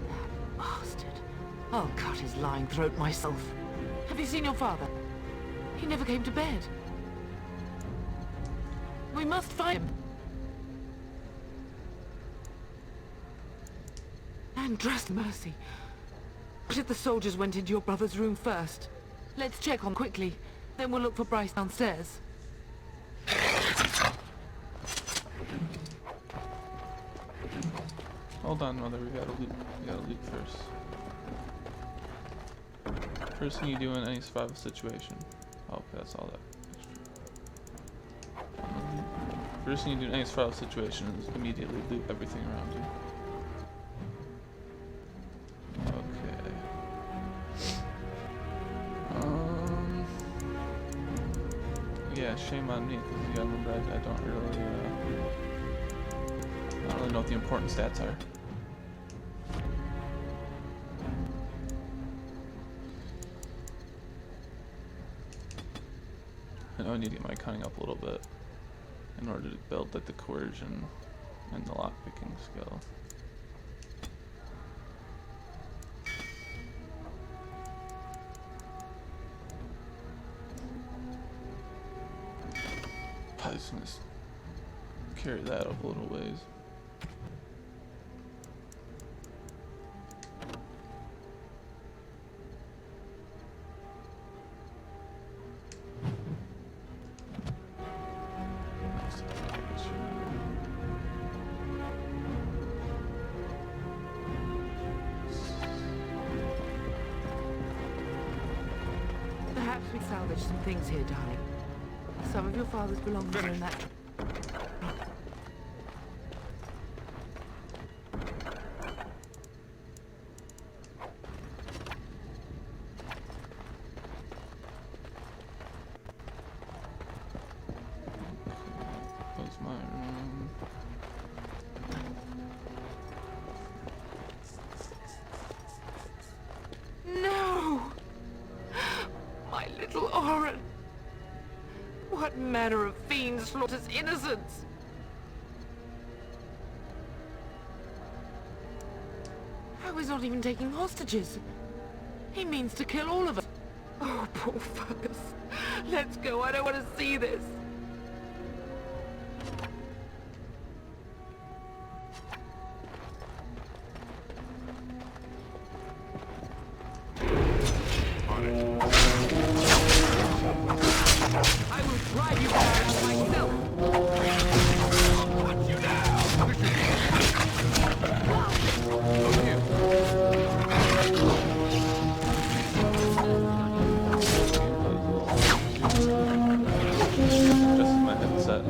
J: That bastard. I'll cut his lying throat myself. Have you seen your father? He never came to bed. We must find him. And trust mercy. What if the soldiers went into your brother's room first? Let's check on quickly. Then we'll look for Bryce downstairs.
D: Hold on, mother. We gotta loot first. First thing you do in any survival situation. Oh, okay, that's all that. First thing you do in any survival situation is immediately loot everything around you. Yeah, shame on me, because you gotta remember I don't really know what the important stats are. I know I need to get my cunning up a little bit in order to build like the coercion and the lockpicking skill. Probably just gonna carry that up a little ways.
J: Perhaps we salvage some things here, darling. Some of your father's belongings are in that.
D: Close my room.
J: No! My little Oren! What manner of fiend slaughters innocents? I was not even taking hostages. He means to kill all of us. Oh, poor Fergus. Let's go. I don't want to see this. I will drive you out myself. Watch you now.
D: Just my headset.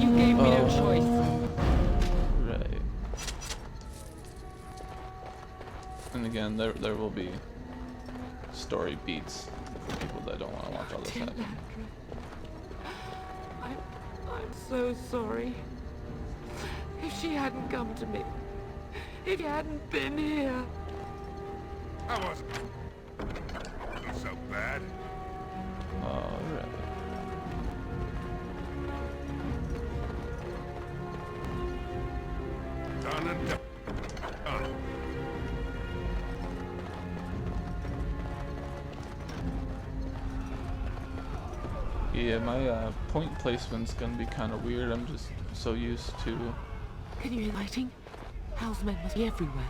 J: You gave me no choice.
D: there will be story beats for people that don't want to watch all this happen.
J: I'm so sorry. If she hadn't come to me, if you hadn't been here.
C: I wasn't so bad.
D: Alright.
C: Done and done.
D: Yeah, my point placement's gonna be kind of weird. I'm just so used to.
J: Can you hear lighting? Hal's men must be everywhere.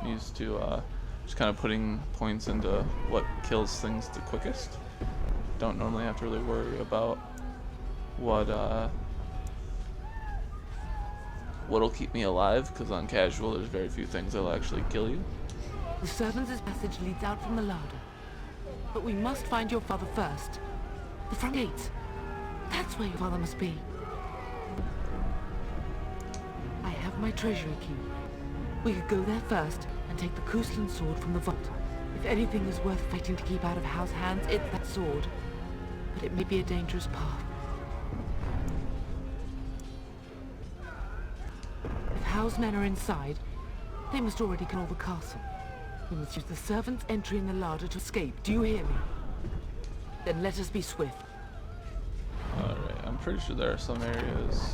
D: Used to just kind of putting points into what kills things the quickest. Don't normally have to really worry about what'll keep me alive, because on casual there's very few things that'll actually kill you.
J: The servants' passage leads out from the larder. But we must find your father first. The front gates. That's where your father must be. I have my treasury key. We could go there first and take the Cailan sword from the vault. If anything is worth fighting to keep out of Hal's hands, it's that sword. But it may be a dangerous path. If Hal's men are inside, they must already control the castle. We must use the servants' entry in the larder to escape. Do you hear me? Then let us be swift.
D: Alright, I'm pretty sure there are some areas,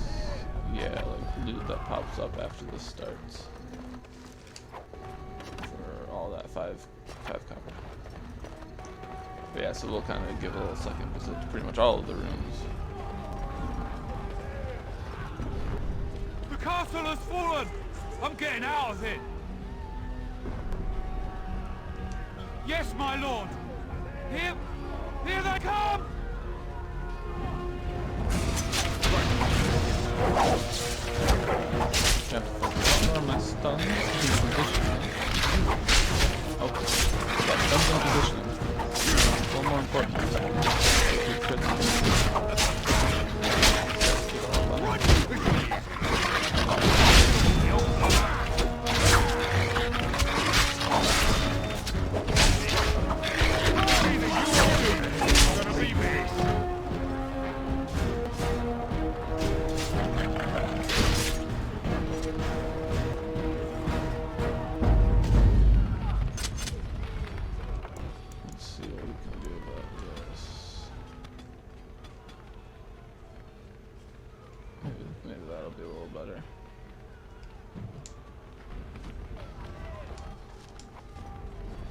D: yeah, like loot that pops up after this starts. For all that five copper. But yeah, so we'll kind of give a little second visit to pretty much all of the rooms.
E: The castle has fallen! I'm getting out of it! Yes, my lord! Here they come!
D: Yeah, where are my stuns? Positioning. Okay. Yeah, stuns and positioning. A little more important.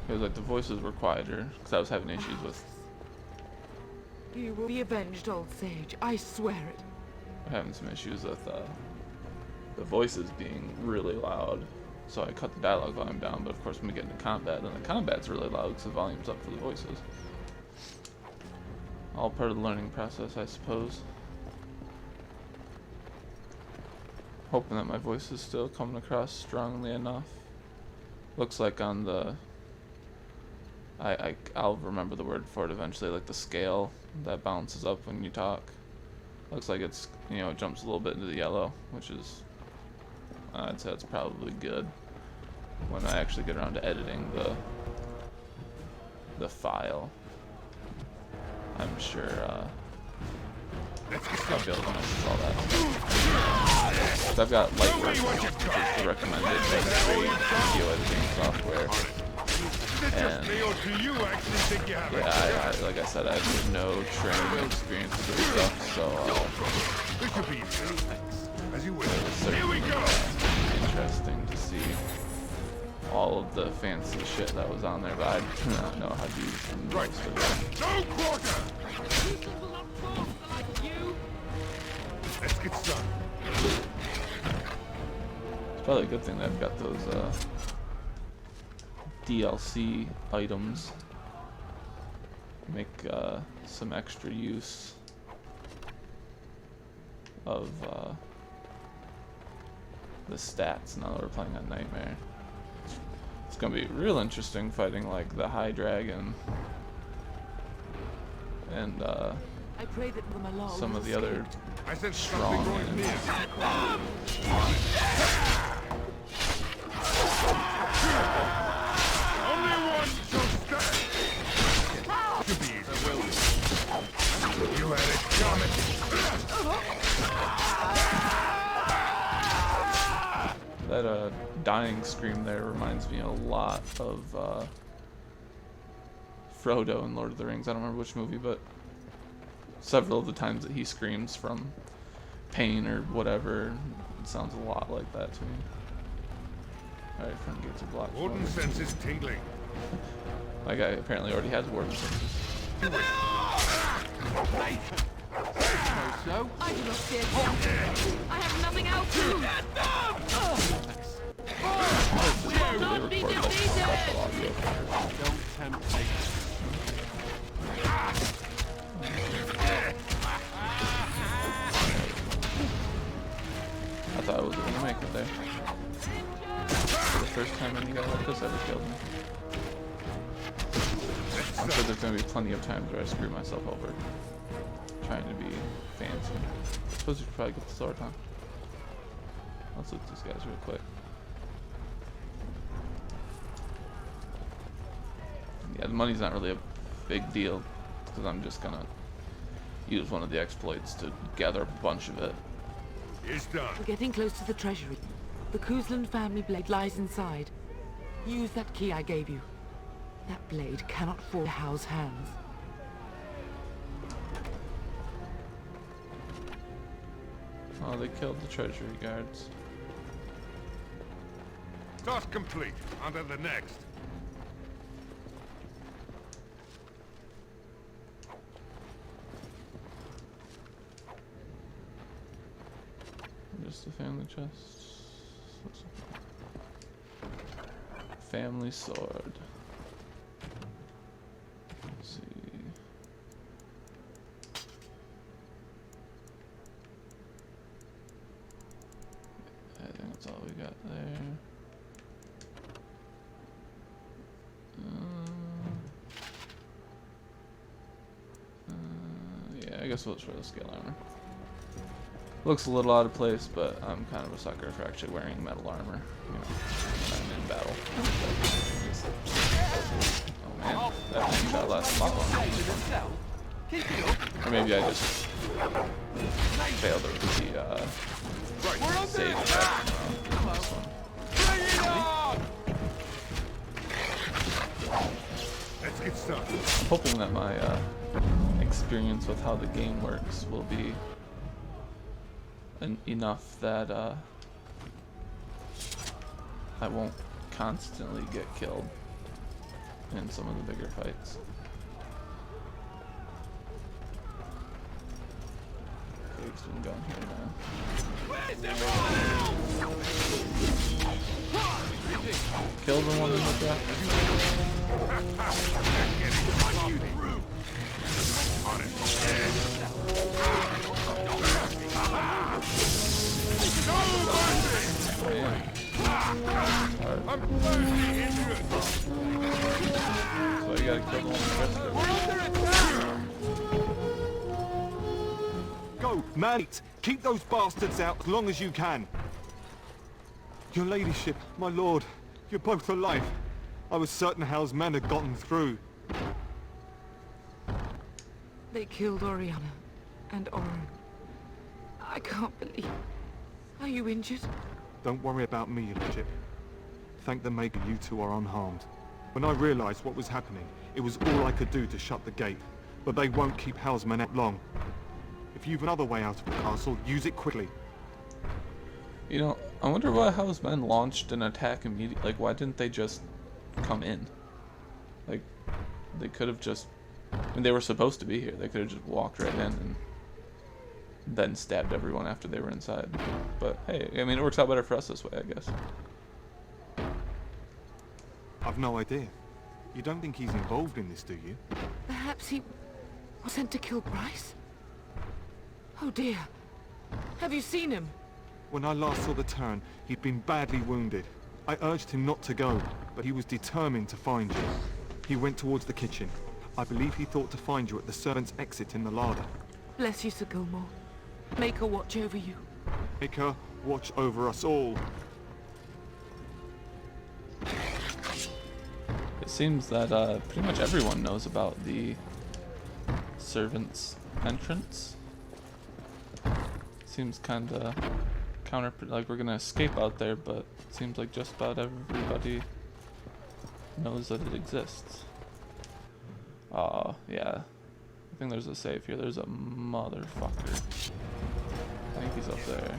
D: Because like the voices were quieter, because I was having issues with.
J: You will be avenged, old sage. I swear it.
D: I'm having some issues with the voices being really loud, so I cut the dialogue volume down. But of course, when we get into combat, then the combat's really loud because the volume's up for the voices. All part of the learning process, I suppose. Hoping that my voice is still coming across strongly enough. Looks like on the I'll remember the word for it eventually, like the scale that bounces up when you talk. Looks like it's, you know, it jumps a little bit into the yellow, which is, I'd say it's probably good when I actually get around to editing the file. I'm sure I'll be able to notice all that. So I've got Lightroom, which is the recommended free video editing software. And yeah, like I said, I have no training experience with this stuff, so it's certainly interesting to see all of the fancy shit that was on there, but I do not know how to use most of it.
C: Let's get started.
D: It's probably a good thing that I've got those DLC items. Make some extra use of the stats now that we're playing on Nightmare. It's gonna be real interesting fighting like the High Dragon and
J: I pray that
D: some of the other strong enemies. That dying scream there reminds me a lot of Frodo in Lord of the Rings. I don't remember which movie, but several of the times that he screams from pain or whatever, it sounds a lot like that to me. Alright, front gates are blocked.
C: Warden senses tingling.
D: My guy apparently already has warden senses.
H: So? I do not fear death. I have nothing else to do. We will not be defeated!
E: Don't tempt me.
D: I thought I was going to make it there. For the first time any guy like this ever killed me. I'm sure there's going to be plenty of times where I screw myself over trying to be fancy. I suppose you should probably get the sword, huh? Let's loot these guys real quick. Yeah, the money's not really a big deal because I'm just gonna use one of the exploits to gather up a bunch of it.
C: It's done.
J: We're getting close to the treasury. The Cailan family blade lies inside. Use that key I gave you. That blade cannot fall in Hal's hands.
D: Oh, they killed the treasury guards.
C: Task complete. On to the next.
D: Just a family chest. Family sword. Let's see. I think that's all we got there. Yeah, I guess we'll just wear the scale armor. Looks a little out of place, but I'm kind of a sucker for actually wearing metal armor, you know, when I'm in battle. Oh man, that thing got last lot longer. Or maybe I just failed to read the save attack on this one.
C: Let's get started.
D: I'm hoping that my experience with how the game works will be enough that I won't constantly get killed in some of the bigger fights. Fergus been going here now. Kill the one in the draft. So I gotta kill the one
G: Go, mate! Keep those bastards out as long as you can. Your ladyship, my lord, you're both alive. I was certain Hal's men had gotten through.
J: They killed Oriana and Oren. I can't believe... Are you injured?
G: Don't worry about me, your lordship. Thank the Maker you two are unharmed. When I realized what was happening, it was all I could do to shut the gate. But they won't keep Hal's men out long. If you've another way out of the castle, use it quickly.
D: You know, I wonder why Hal's men launched an attack immediately. Like, why didn't they just come in? Like, they could have just... I mean, they were supposed to be here. They could have just walked right in and then stabbed everyone after they were inside. But hey, I mean, it works out better for us this way, I guess.
G: I've no idea. You don't think he's involved in this, do you?
J: Perhaps he was sent to kill Bryce? Oh dear. Have you seen him?
G: When I last saw the Dairren, he'd been badly wounded. I urged him not to go, but he was determined to find you. He went towards the kitchen. I believe he thought to find you at the servants' exit in the larder.
J: Bless you, Sir Gilmore. Make her watch over you.
G: Make her watch over us all.
D: It seems that pretty much everyone knows about the servants' entrance. Seems kinda like we're gonna escape out there, but it seems like just about everybody knows that it exists. Yeah. I think there's a save here. There's a motherfucker. I think he's up there.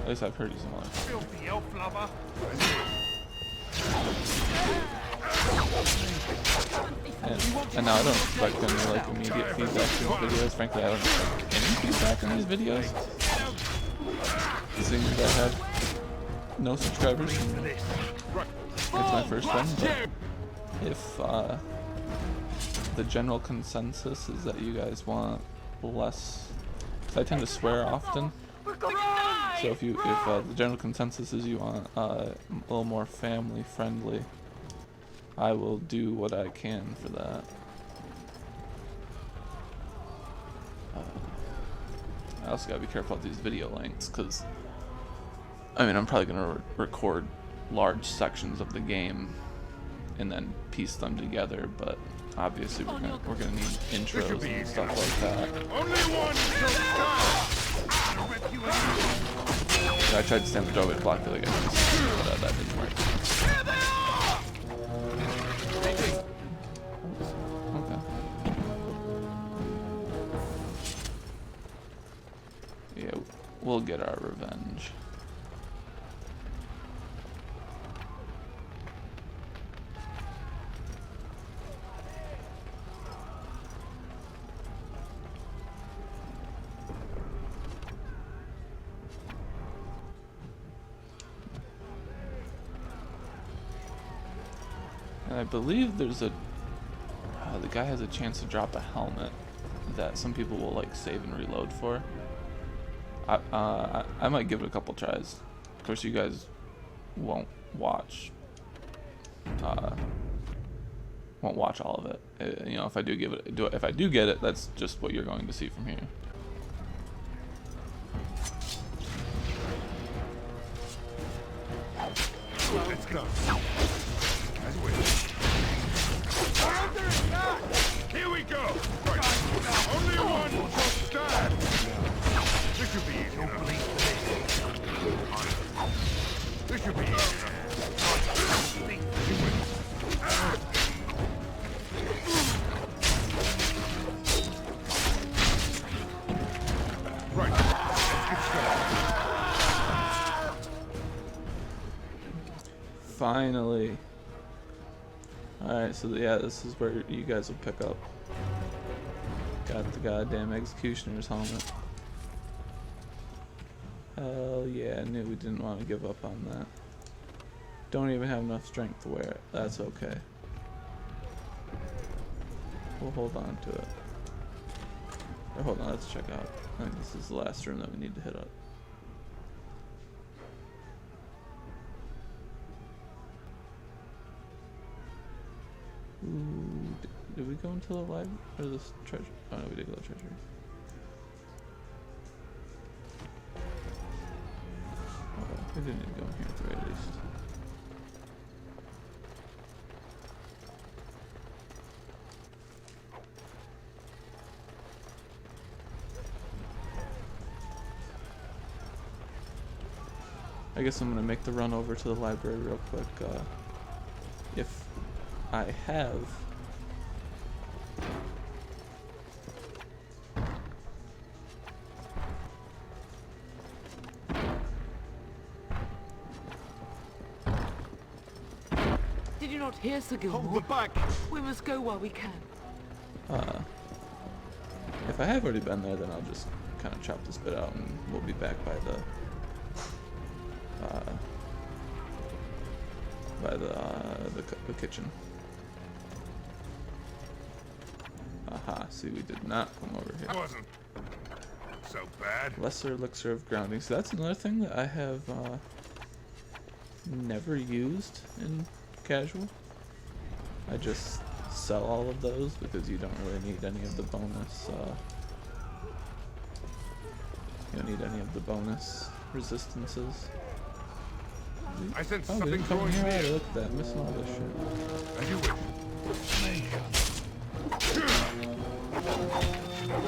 D: At least I've heard he's on.
E: Filthy elf lover.
D: And now I don't expect any like immediate feedback in videos. Frankly, I don't expect any feedback in these videos. Seeing that I have no subscribers, it's my first one. But if the general consensus is that you guys want less, because I tend to swear often. So if the general consensus is you want a little more family friendly, I will do what I can for that. I also gotta be careful with these video lengths, because I mean I'm probably gonna record large sections of the game and then piece them together, but obviously we're gonna need intros and stuff like that.
E: Only one
D: I tried to stand the doorway to block the other guy, but that didn't work. Okay. Yeah, we'll get our revenge. I believe there's a the guy has a chance to drop a helmet that some people will like save and reload for. I might give it a couple tries. Of course, you guys won't watch all of it. You know, if I do get it, that's just what you're going to see from here.
E: Let's go. Here we go! Right. Only one shall stand! This should be easy enough. This should be easy Right. Let's get started.
D: Finally. Alright, so yeah, this is where you guys will pick up. Got the goddamn executioner's helmet. Hell yeah, I knew we didn't want to give up on that. Don't even have enough strength to wear it. That's okay. We'll hold on to it. Or hold on, let's check out. I think this is the last room that we need to hit up. Ooh, did we go into the library or this treasure? Oh no, we did go to the treasure. Okay, we didn't need to go in here at the very least. I guess I'm gonna make the run over to the library real quick. If I have
J: Did you not hear, Sir Gilmore?
E: Hold the back!
J: We must go while we can.
D: if I have already been there, then I'll just kind of chop this bit out and we'll be back by the kitchen. Aha, see, we did not come over here.
E: It wasn't so bad.
D: Lesser elixir of grounding. So that's another thing that I have never used in casual. I just sell all of those because you don't really need any of the bonus. You don't need any of the bonus resistances.
E: I sense
D: we
E: something
D: didn't come
E: growing
D: here.
E: near.
D: Look at that, missing all this shit.
E: As you wish.
D: Looks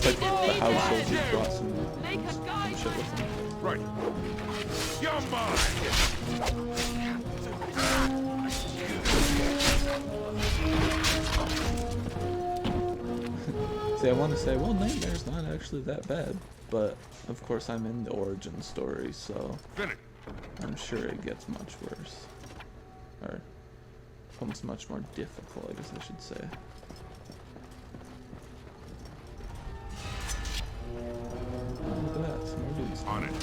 D: like the household just brought some shit with them.
E: Right. You're mine!
D: See, I want to say, well, Nightmare's not actually that bad, but of course I'm in the origin story, so I'm sure it gets much worse. Or becomes much more difficult, I guess I should say. Oh, look at that, some more dudes.
E: On it.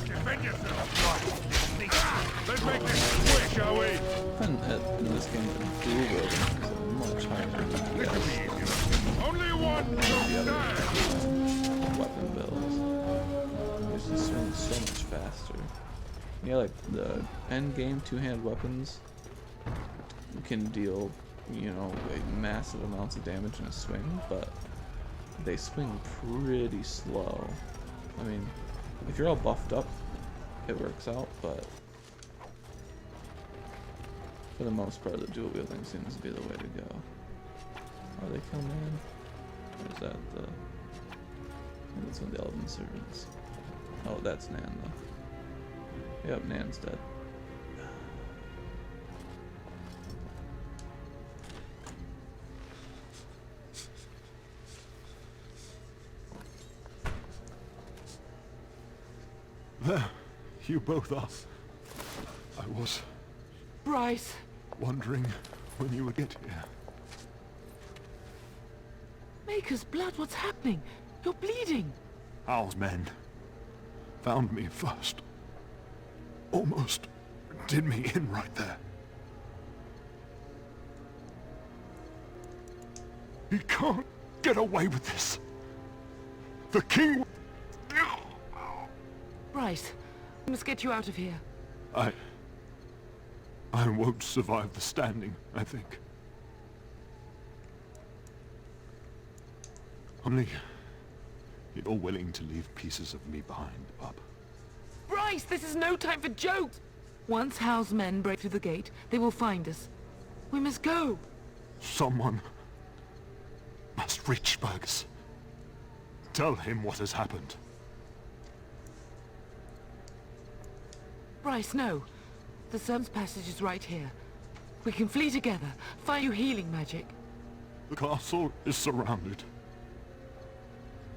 E: Defend yourself. Let's make this quick, shall we?
D: And in this game, the dual wielding is much higher than the other.
E: Only one
D: Weapon builds. They just swing so much faster. Yeah, like the end game two-hand weapons can deal, you know, like massive amounts of damage in a swing, but they swing pretty slow. I mean, if you're all buffed up, it works out, but for the most part, the dual wielding seems to be the way to go. Oh, they kill man? Or is that the... Oh, that's one of the Elven Servants. Oh, that's Nan, though. Yep, Nan's dead.
B: There, you both are. I was
J: Bryce!
B: wondering when you would get here.
J: Maker's blood, what's happening? You're bleeding!
B: Hal's men found me first. Almost did me in right there. He can't get away with this. The king...
J: Bryce, we must get you out of here.
B: I won't survive the standing, I think. Only you're willing to leave pieces of me behind, bub.
J: Bryce, this is no time for jokes! Once Hal's men break through the gate, they will find us. We must go!
B: Someone must reach Fergus. Tell him what has happened.
J: Bryce, no. The sun's passage is right here. We can flee together, find you healing magic.
B: The castle is surrounded.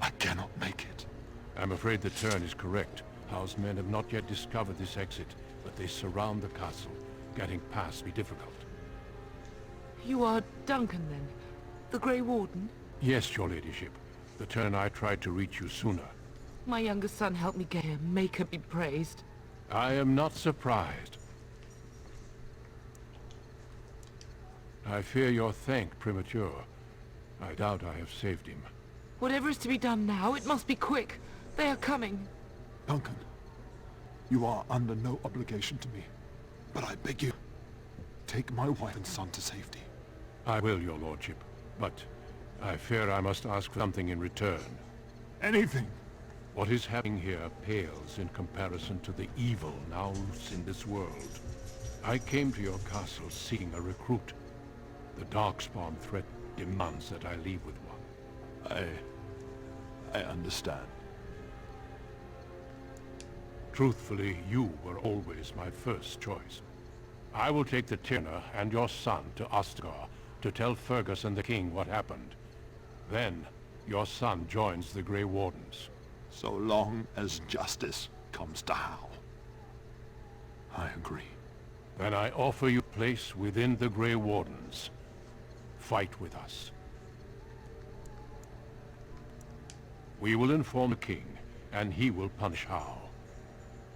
B: I cannot make it.
A: I'm afraid the turn is correct. Hal's men have not yet discovered this exit, but they surround the castle. Getting past will be difficult.
J: You are Duncan, then? The Grey Warden?
A: Yes, your ladyship. The turn I tried to reach you sooner.
J: My younger son helped me get here. Maker be praised.
A: I am not surprised. I fear you're thanked premature. I doubt I have saved him.
J: Whatever is to be done now, it must be quick. They are coming.
B: Duncan, you are under no obligation to me. But I beg you, take my wife and son to safety.
A: I will, your lordship. But I fear I must ask for something in return.
B: Anything.
A: What is happening here pales in comparison to the evil now loose in this world. I came to your castle seeking a recruit. The Darkspawn threat demands that I leave with one.
B: I understand.
A: Truthfully, you were always my first choice. I will take the Tyrna and your son to Ostagar to tell Fergus and the king what happened. Then, your son joins the Grey Wardens.
B: So long as justice comes to Hal. I agree.
A: Then I offer you a place within the Grey Wardens. Fight with us. We will inform the king, and he will punish Hal.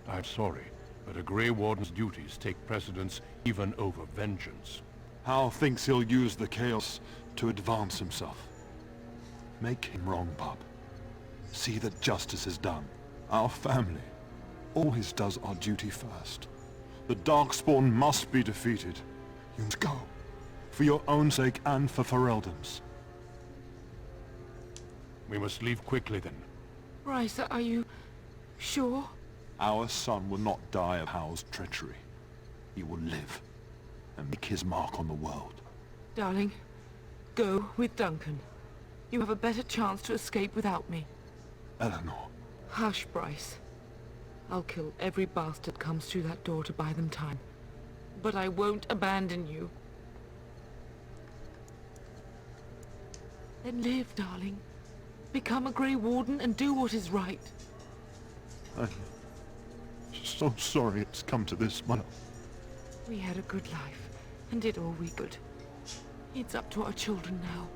A: I'm sorry, but a Grey Warden's duties take precedence even over vengeance.
B: Hal thinks he'll use the chaos to advance himself. Make him wrong, bub. See that justice is done. Our family always does our duty first. The Darkspawn must be defeated. You must go. For your own sake and for Ferelden's.
A: We must leave quickly then.
J: Bryce, are you sure?
B: Our son will not die of Howl's treachery. He will live and make his mark on the world.
J: Darling, go with Duncan. You have a better chance to escape without me.
B: Eleanor.
J: Hush, Bryce. I'll kill every bastard comes through that door to buy them time. But I won't abandon you. Then live, darling. Become a Grey Warden and do what is right.
B: I'm so sorry it's come to this, Mother.
J: We had a good life and did all we could. It's up to our children now.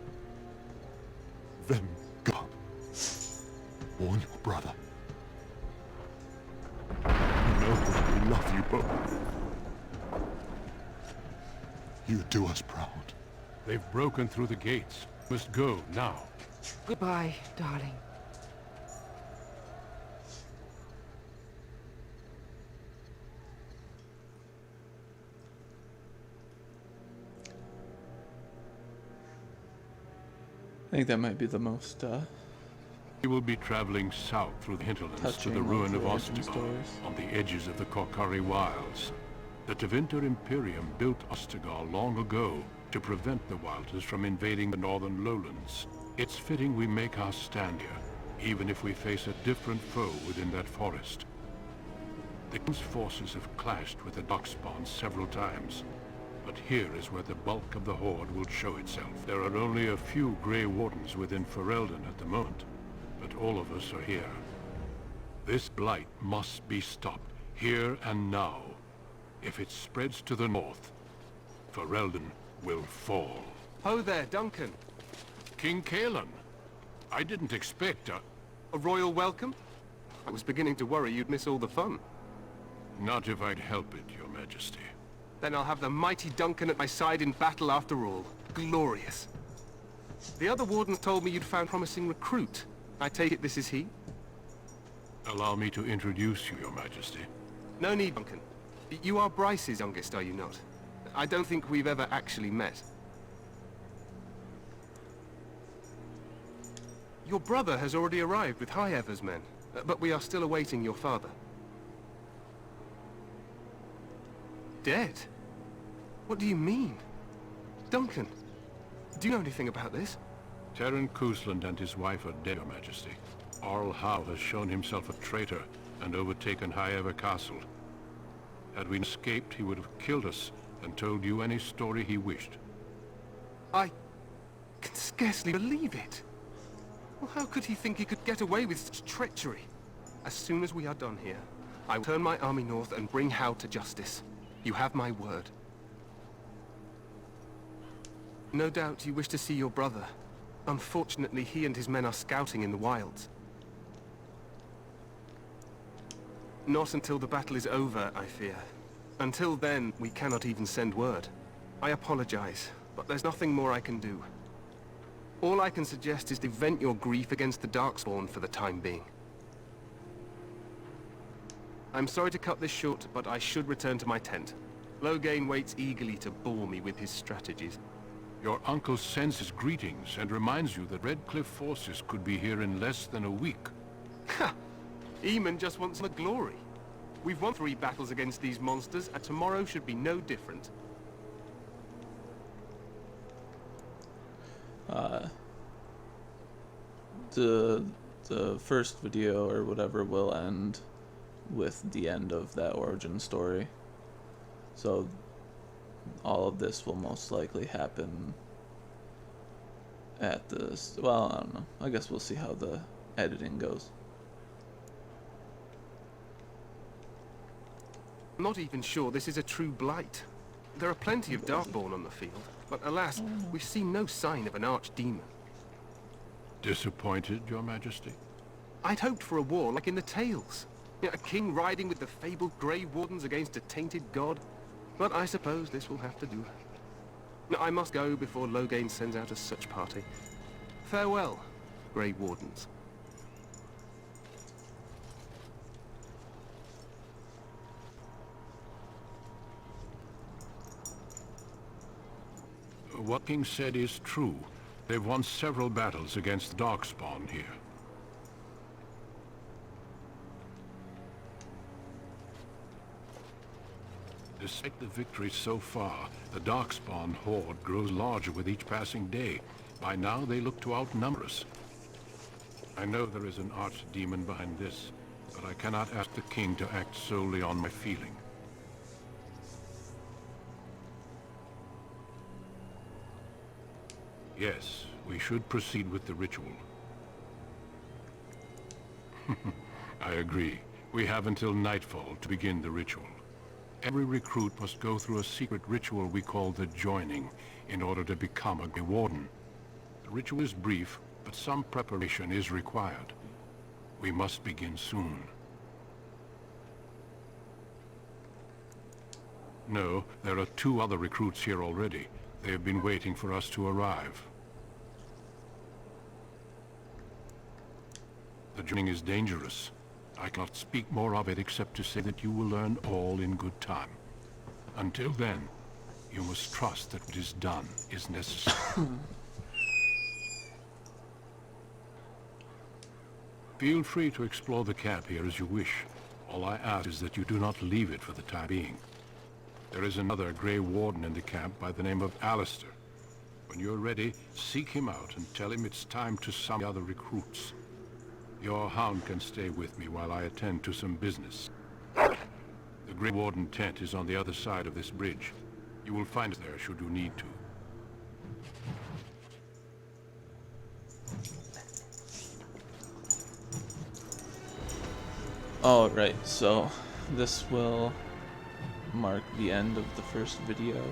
B: Then go. Warn your brother. You know that we love you both. You do us proud.
A: They've broken through the gates. Must go now.
J: Goodbye, darling.
D: I think that might be the most
A: We will be traveling south through the hinterlands to the ruin of Ostagar, on the edges of the Korkari Wilds. The Tevinter Imperium built Ostagar long ago to prevent the Wilders from invading the northern lowlands. It's fitting we make our stand here, even if we face a different foe within that forest. The King's forces have clashed with the Darkspawn several times, but here is where the bulk of the Horde will show itself. There are only a few Grey Wardens within Ferelden at the moment, but all of us are here. This blight must be stopped, here and now. If it spreads to the north, Ferelden will fall.
P: Ho there, Duncan.
A: King Cailan. I didn't expect
P: a royal welcome? I was beginning to worry you'd miss all the fun.
A: Not if I'd help it, Your Majesty.
P: Then I'll have the mighty Duncan at my side in battle after all. Glorious. The other wardens told me you'd found a promising recruit. I take it this is he?
A: Allow me to introduce you, Your Majesty.
P: No need, Duncan. You are Bryce's youngest, are you not? I don't think we've ever actually met. Your brother has already arrived with High-Ever's men, but we are still awaiting your father. Dead? What do you mean? Duncan, do you know anything about this?
A: Terran Cousland and his wife are dead, Your Majesty. Arl Howe has shown himself a traitor and overtaken High-Ever Castle. Had we escaped, he would have killed us and told you any story he wished.
P: I can scarcely believe it. Well, how could he think he could get away with such treachery? As soon as we are done here, I will turn my army north and bring Howe to justice. You have my word. No doubt you wish to see your brother. Unfortunately, he and his men are scouting in the wilds. Not until the battle is over, I fear. Until then, we cannot even send word. I apologize, but there's nothing more I can do. All I can suggest is to vent your grief against the Darkspawn for the time being. I'm sorry to cut this short, but I should return to my tent. Loghain waits eagerly to bore me with his strategies.
A: Your uncle sends his greetings and reminds you that Redcliffe forces could be here in less than a week.
P: Ha! Eamon just wants the glory. We've won 3 battles against these monsters, and tomorrow should be no different.
D: The first video or whatever will end with the end of that origin story. So all of this will most likely happen at this. Well, I don't know. I guess we'll see how the editing goes.
P: I'm not even sure this is a true blight. There are plenty of Darkborn on the field, but alas, we've seen no sign of an archdemon.
A: Disappointed, Your Majesty?
P: I'd hoped for a war like in the tales. A king riding with the fabled Grey Wardens against a tainted god. But I suppose this will have to do. I must go before Loghain sends out a such party. Farewell, Grey Wardens.
A: What King said is true. They've won several battles against the Darkspawn here. Despite the victory so far, the Darkspawn horde grows larger with each passing day. By now, they look to outnumber us. I know there is an archdemon behind this, but I cannot ask the king to act solely on my feeling. Yes, we should proceed with the ritual. I agree. We have until nightfall to begin the ritual. Every recruit must go through a secret ritual we call the Joining in order to become a Grey Warden. The ritual is brief, but some preparation is required. We must begin soon. No, there are 2 other recruits here already. They have been waiting for us to arrive. The joining is dangerous. I cannot speak more of it except to say that you will learn all in good time. Until then, you must trust that what is done is necessary. Feel free to explore the camp here as you wish. All I ask is that you do not leave it for the time being. There is another Grey Warden in the camp by the name of Alistair. When you're ready, seek him out and tell him it's time to summon the other recruits. Your hound can stay with me while I attend to some business. The Grey Warden tent is on the other side of this bridge. You will find it there should you need to.
D: Alright, so this will mark the end of the first video.